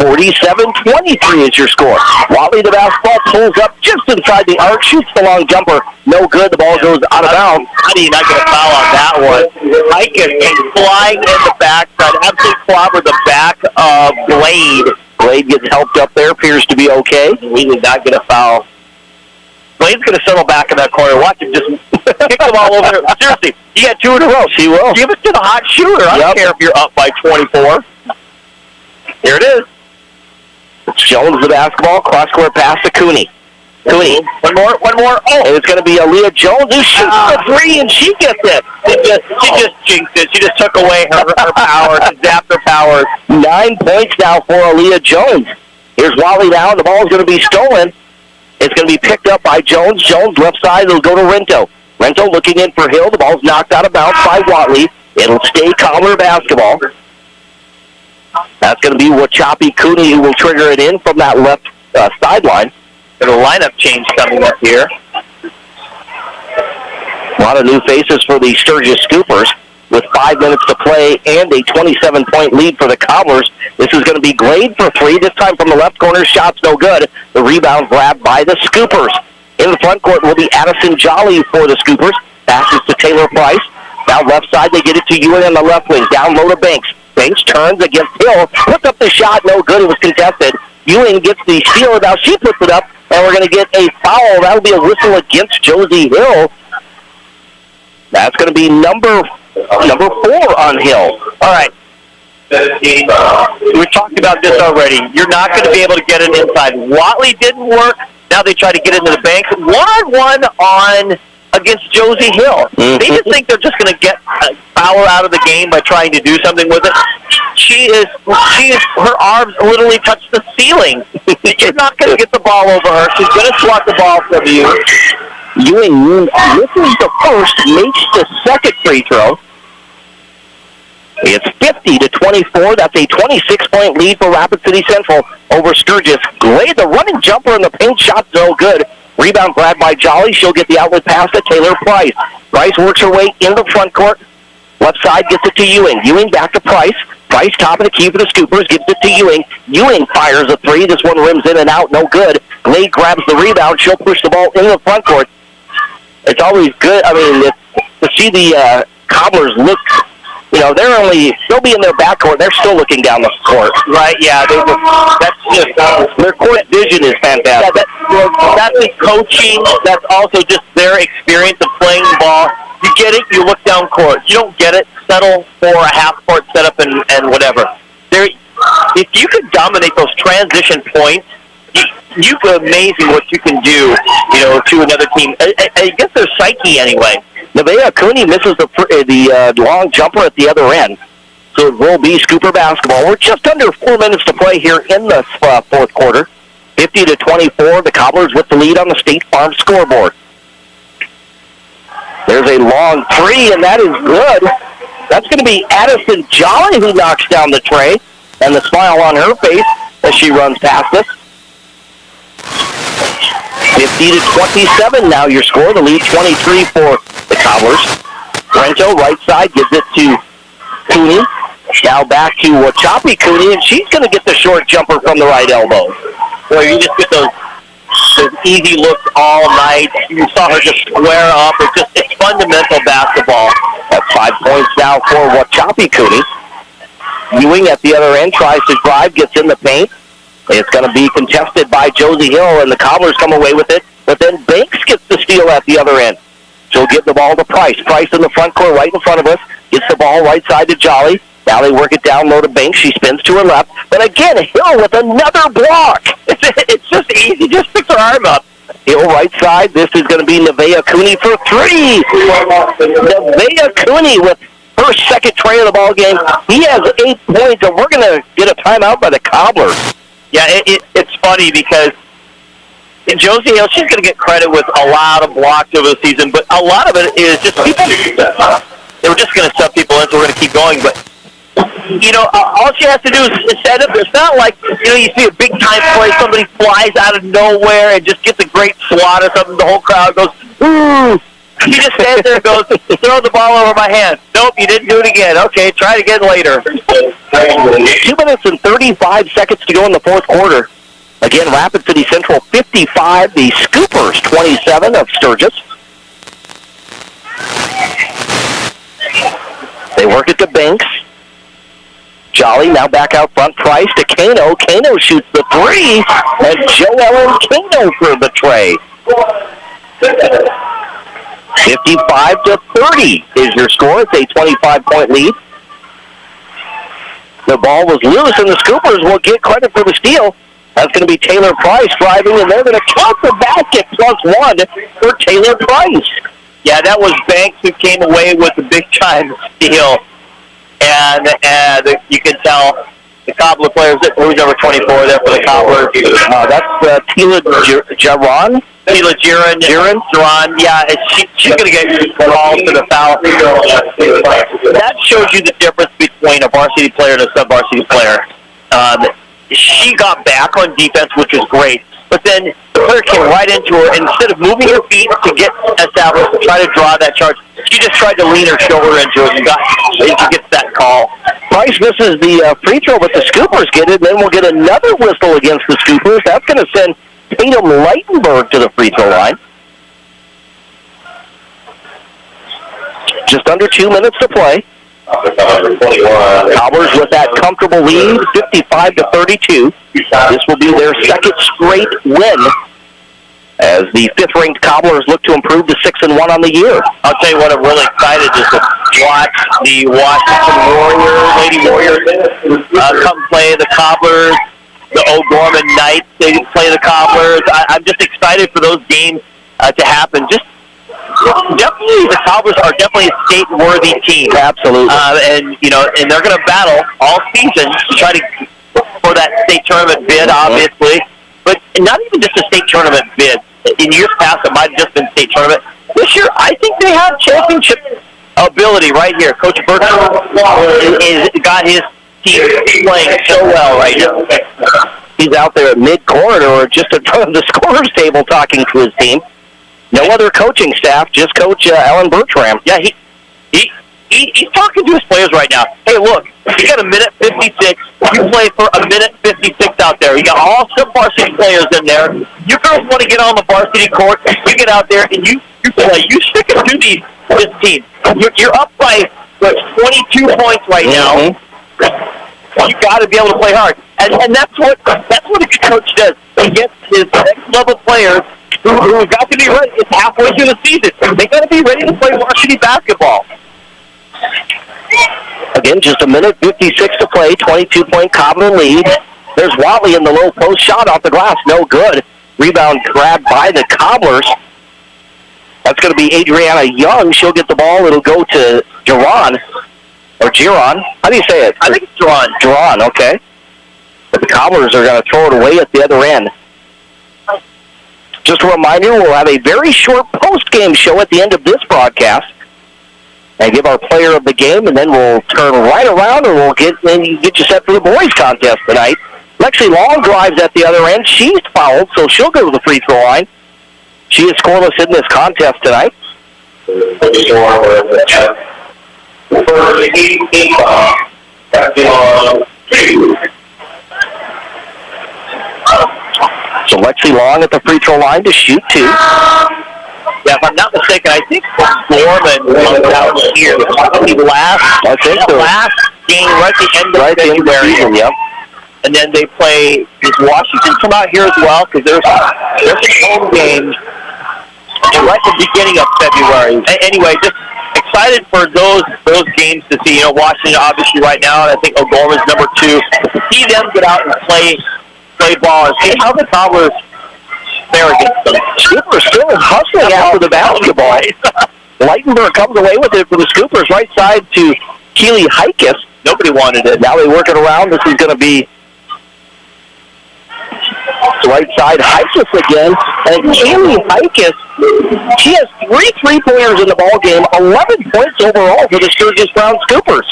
47-23 is your score. Watley, the basketball, pulls up just inside the arc, shoots the long jumper. No good. The ball goes out of bounds. How do you not get a foul on that one? Hiken came flying in the backside, absolutely clobbered the back of Glade. Glade gets helped up there, appears to be okay. We did not get a foul. Glade's going to settle back in that corner. Watch him just kick the ball over. Seriously, you got 2 in a row. She will. Give it to the hot shooter. I don't care if you're up by 24. Here it is. Jones the basketball, cross-court pass to Cooney. Cooney. One more. Oh, and it's going to be Aaliyah Jones who shoots the three, and she gets it. She just jinxed it. She just took away her power. She zapped her powers. 9 points now for Aaliyah Jones. Here's Wally now. The ball is going to be stolen. It's going to be picked up by Jones. Jones left side. It'll go to Rento. Rento looking in for Hill. The ball's knocked out of bounds by Watley. It'll stay Cobbler basketball. That's going to be Wachape Cooney who will trigger it in from that left sideline. Got a lineup change coming up here. A lot of new faces for the Sturgis Scoopers with 5 minutes to play and a 27-point lead for the Cobblers. This is going to be Glade for three, this time from the left corner. Shot's no good. The rebound grabbed by the Scoopers. In the front court will be Addison Jolly for the Scoopers. Passes to Taylor Price. Down left side, they get it to Ewing on the left wing. Down low to Banks. Banks turns against Hill. Puts up the shot. No good. It was contested. Ewing gets the steal. Now she puts it up, and we're going to get a foul. That'll be a whistle against Josie Hill. That's going to be number 4 on Hill. All right. We talked about this already. You're not going to be able to get it inside. Watley didn't work. Now they try to get into the Banks. 1-on-1 on against Josie Hill. Mm-hmm. They just think they're just going to get power out of the game by trying to do something with it. Her arms literally touch the ceiling. You're not going to get the ball over her. She's going to swat the ball from you. Ewing misses the first, makes the second free throw. It's 50-24. That's a 26-point lead for Rapid City Central over Sturgis. Glade, the running jumper in the paint, shot no good. Rebound grabbed by Jolly. She'll get the outlet pass to Taylor Price. Price works her way in the front court. Left side gets it to Ewing. Ewing back to Price. Price top of the key for the Scoopers. Gives it to Ewing. Ewing fires a three. This one rims in and out. No good. Glade grabs the rebound. She'll push the ball into the front court. It's always good. I mean, to see the Cobblers look, they'll be in their backcourt. They're still looking down the court. Right, yeah. That's just, their court vision is fantastic. Yeah, that's the coaching. That's also just their experience of playing the ball. You get it, you look down court. You don't get it, settle for a half-court setup and whatever. If you could dominate those transition points, you can amazing what you can do, to another team. I guess their psyche anyway. Nevaeh Cooney misses the long jumper at the other end. So it will be Scooper basketball. We're just under 4 minutes to play here in the fourth quarter. 50-24, the Cobblers with the lead on the State Farm scoreboard. There's a long three, and that is good. That's going to be Addison Jolly who knocks down the tray, and the smile on her face as she runs past us. 50-27 now your score. The lead 23 for the Cobblers. Rento, right side, gives it to Cooney. Now back to Choppy Cooney, and she's going to get the short jumper from the right elbow. Boy, you just get those easy looks all night. You saw her just square up. It's fundamental basketball. That's 5 points now for Choppy Cooney. Ewing at the other end tries to drive, gets in the paint. It's going to be contested by Josie Hill, and the Cobblers come away with it. But then Banks gets the steal at the other end. She'll give the ball to Price. Price in the front court right in front of us. Gets the ball right side to Jolly. Now they work it down low to Banks. She spins to her left. But again, Hill with another block. It's just easy. Just sticks her arm up. Hill right side. This is going to be Nevaeh Cooney for three. Nevaeh Cooney with her second tray of the ball game. He has 8 points, and we're going to get a timeout by the Cobblers. Yeah, it's funny because in Josie Hill, she's going to get credit with a lot of blocks over the season, but a lot of it is just people. They were just going to sub people in, so we're going to keep going. But, all she has to do is set up. It's not like, you see a big-time play, somebody flies out of nowhere and just gets a great swat or something. The whole crowd goes, ooh. She just stands there and goes, throw the ball over my hand. Nope, you didn't do it again. Okay, try it again later. 2 minutes and 35 seconds to go in the fourth quarter. Again, Rapid City Central 55, the Scoopers 27 of Sturgis. They work it to Banks. Jolly now back out front. Price to Kano. Kano shoots the three, and Joellen Kano for the tray. 55-30 is your score. It's a 25-point lead. The ball was loose, and the Scoopers will get credit for the steal. That's going to be Taylor Price driving, and they're going to count the basket +1 for Taylor Price. Yeah, that was Banks who came away with the big-time steal. And you can tell the Cobbler players, who's number 24 there for the Cobbler? That's Tila Jaron. Tila Jaron. Yeah, she's going to get called for the foul. That shows you the difference between a varsity player and a sub-varsity player. She got back on defense, which was great. But then the player came right into her, and instead of moving her feet to get established and try to draw that charge, she just tried to lean her shoulder into it and she gets that call. Price misses the free throw, but the Scoopers get it. Then we'll get another whistle against the Scoopers. That's going to send Tatum Leitenberg to the free throw line. Just under 2 minutes to play. Cobblers with that comfortable lead, 55-32. This will be their second straight win as the fifth-ranked Cobblers look to improve to 6-1 on the year. I'll tell you what, I'm really excited is to watch the Washington Warriors, Lady Warriors, come play the Cobblers. The O'Gorman Knights, they play the Cobblers. I'm just excited for those games to happen. Definitely, the Cobblers are definitely a state-worthy team. Absolutely. And they're going to battle all season to try to for that state tournament bid, obviously. But not even just a state tournament bid. In years past, it might have just been state tournament. This year, I think they have championship ability right here. Coach Bertram got his team playing so well right now. He's out there at mid-court or just in front of the scorer's table talking to his team. No other coaching staff, just Coach Alan Bertram. Yeah, he's talking to his players right now. Hey, look, you got a minute 56. You play for a minute 56 out there. You got all sub-varsity players in there. You girls want to get on the varsity court. You get out there and you play. You stick it to this team. You're up by 22 points right now. You got to be able to play hard, and that's what a good coach does. He gets his next level players who got to be ready. It's halfway through the season. They got to be ready to play varsity basketball. Again, just a minute 56 to play. 22-point Cobbler lead. There's Watley in the low post shot off the glass. No good. Rebound grabbed by the Cobblers. That's going to be Adriana Young. She'll get the ball. It'll go to Jaron. or Giron. How do you say it? I think it's Giron. Giron, okay. But the Cobblers are going to throw it away at the other end. Just a reminder, we'll have a very short post-game show at the end of this broadcast and give our player of the game, and then we'll turn right around and we'll get you set for the boys' contest tonight. Lexi Long drives at the other end. She's fouled, so she'll go to the free throw line. She is scoreless in this contest tonight. So Lexi Long at the free throw line to shoot 2. Yeah, if I'm not mistaken, I think Gorman comes out here. The last game right at the end of February. Season, yep. And then they play, does Washington come out here as well? Because there's a home game right at the beginning of February. Anyway, just excited for those games to see. Washington obviously right now, and I think O'Gorman's number 2. To see them get out and play ball and see how the Cobblers fare against them. Scoopers still hustling after the basketball. Leitenberg comes away with it for the Scoopers. Right side to Keely Heikes. Nobody wanted it. Now they work it around. This is going to be right side Heikes again. And Keely Heikes, she has 3 3-pointers in the ball game, 11 points overall for the Sturgis Brown Scoopers.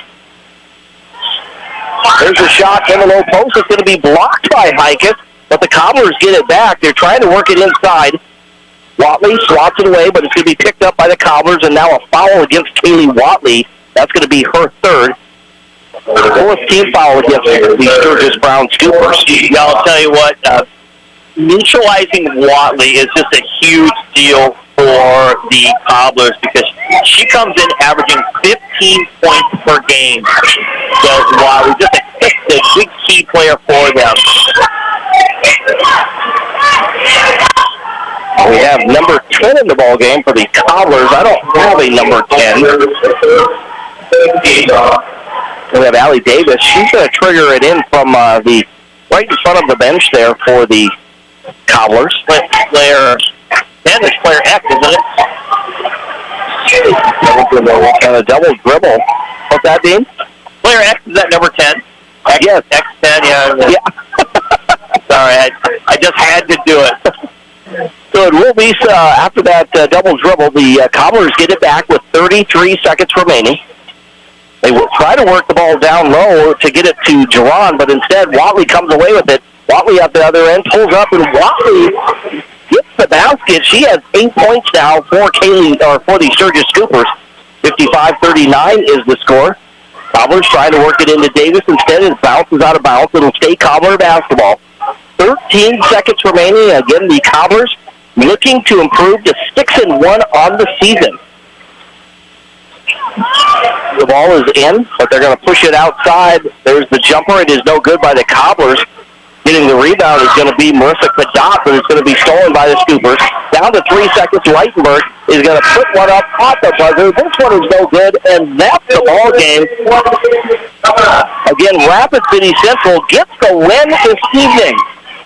There's a shot in the low post. It's going to be blocked by Heikes, but the Cobblers get it back. They're trying to work it inside. Watley swats it away, but it's going to be picked up by the Cobblers, and now a foul against Kaylee Watley. That's going to be her 3rd. 4th team foul against the Sturgis Brown Scoopers. Yeah, I'll tell you what, neutralizing Watley is just a huge deal for the Cobblers because she comes in averaging 15 points per game. So Watley, just a big key player for them. We have number 10 in the ball game for the Cobblers. I don't have a number 10. We have Allie Davis. She's going to trigger it in from the right in front of the bench there for the Cobblers. Player 10 is player X, isn't it? And a double dribble. What's that mean? Player X is that number 10? Yes. X10, yeah. Sorry, I just had to do it. So it will be, after that double dribble, the Cobblers get it back with 33 seconds remaining. They will try to work the ball down low to get it to Giron, but instead Watley comes away with it. Watley at the other end pulls up, and Watley gets the basket. She has 8 points now for the Sturgis Scoopers. 55-39 is the score. Cobblers trying to work it into Davis. Instead, it bounces out of bounds. It'll stay Cobbler basketball. 13 seconds remaining. Again, the Cobblers looking to improve to 6-1 on the season. The ball is in, but they're going to push it outside. There's the jumper. It is no good by the Cobblers. Getting the rebound is going to be Marissa Kadot, but it's going to be stolen by the Scoopers. Down to 3 seconds, Leitenberg is going to put one up at the buzzer. This one is no good, and that's the ball game. Again, Rapid City Central gets the win this evening.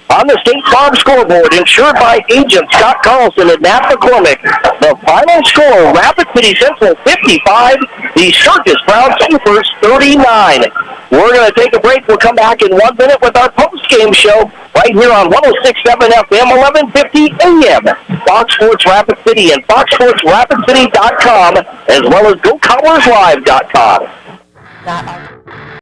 On the State Farm scoreboard, insured by agent Scott Carlson and Matt McCormick, the final score, Rapid City Central 55, the Sturgis Brown Scoopers 39. We're going to take a break. We'll come back in 1 minute with our post-game show right here on 106.7 FM, 1150 AM. Fox Sports Rapid City and FoxSportsRapidCity.com, as well as GoCobblersLive.com.